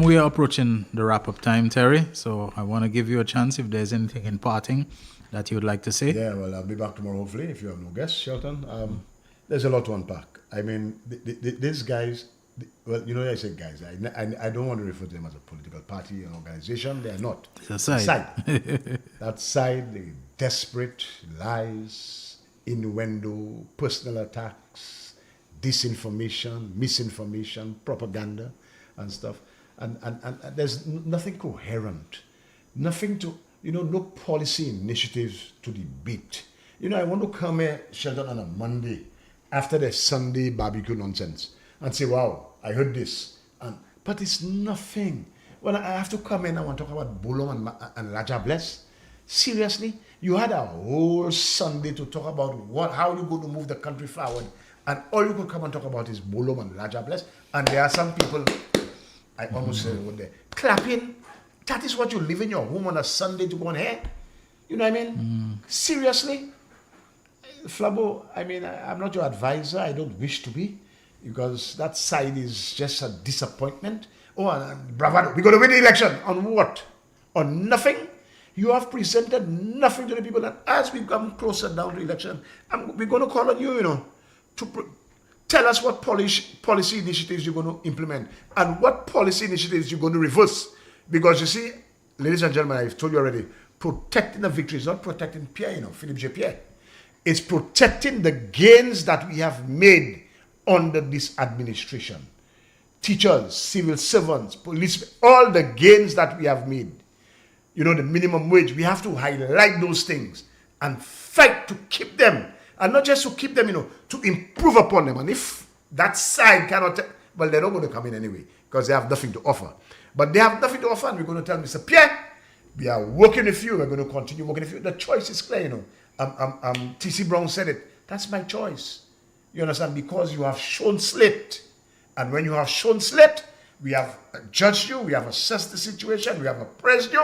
Speaker 4: We are approaching the wrap-up time, Terry, so I want to give you a chance if there's anything in parting that you would like to say.
Speaker 5: Yeah, well, I'll be back tomorrow, hopefully, if you have no guests, Shelton. There's a lot to unpack. I mean, these guys, well, I say guys, I don't want to refer to them as a political party or organization. They are not.
Speaker 4: It's a side.
Speaker 5: That side, the desperate lies, innuendo, personal attacks, disinformation, misinformation, propaganda, and stuff. And there's nothing coherent, nothing to, no policy initiatives to debate. I want to come here, Shelton, on a Monday after the Sunday barbecue nonsense and say, wow, I heard this. But it's nothing. When I have to come in, I want to talk about Bolom and Laja Bless. Seriously? You had a whole Sunday to talk about how you're going to move the country forward, and all you could come and talk about is Bolom and Laja Bless. And there are some people, I almost said it there, clapping. That is what you leave in your home on a Sunday to go on here? You know what I mean? Seriously? Flabo, I'm not your advisor. I don't wish to be, because that side is just a disappointment. Oh, and bravado. We're going to win the election. On what? On nothing? You have presented nothing to the people. And as we come closer down to election, we're going to call on you, to tell us what policy initiatives you're going to implement and what policy initiatives you're going to reverse. Because you see, ladies and gentlemen, I've told you already, protecting the victory is not protecting Pierre, Philippe J. Pierre. It's protecting the gains that we have made under this administration. Teachers, civil servants, police, all the gains that we have made. The minimum wage, we have to highlight those things and fight to keep them. And not just to keep them, to improve upon them. And if that side cannot, well, they're not going to come in anyway, because they have nothing to offer. But they have nothing to offer, and we're going to tell Mr. Pierre, we are working with you, we're going to continue working with you. The choice is clear, T.C. Brown said it. That's my choice. You understand? Because you have shown slit. And when you have shown slit, we have judged you, we have assessed the situation, we have appraised you.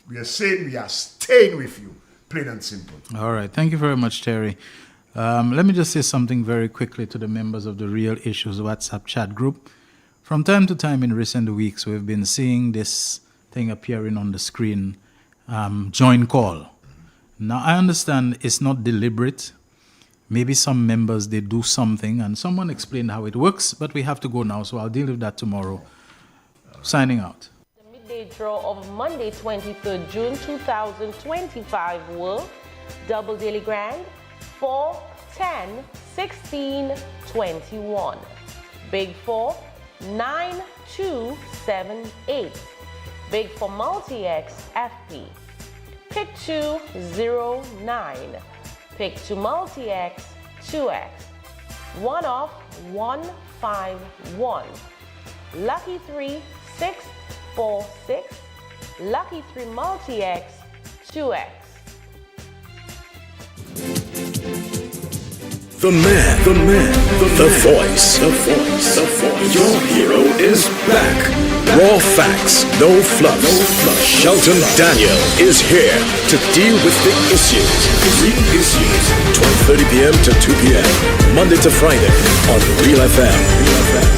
Speaker 5: We are saying we are staying with you. Plain and simple.
Speaker 4: All right. Thank you very much, Terry. Let me just say something very quickly to the members of the Real Issues WhatsApp chat group. From time to time in recent weeks, we've been seeing this thing appearing on the screen, join call. Now, I understand it's not deliberate. Maybe some members, they do something, and someone explained how it works, but we have to go now, so I'll deal with that tomorrow. Signing out.
Speaker 20: The midday draw of Monday, 23rd June 2025 were Double Daily Grand, 4, 10, 16, 21. Big 4, 9, 2, 7, 8. Big for Multi-X FP. Pick 2, 0, 9. Pick 2 Multi-X 2X. 1 off 1, 5, 1. Lucky 3, 6, 4, 6. Lucky 3 Multi-X 2X.
Speaker 3: The man, the voice. Your hero is back. Raw facts, no fluff. Shelton Daniel is here to deal with big issues. Real issues, 12:30 p.m. to 2 p.m. Monday to Friday on Real FM.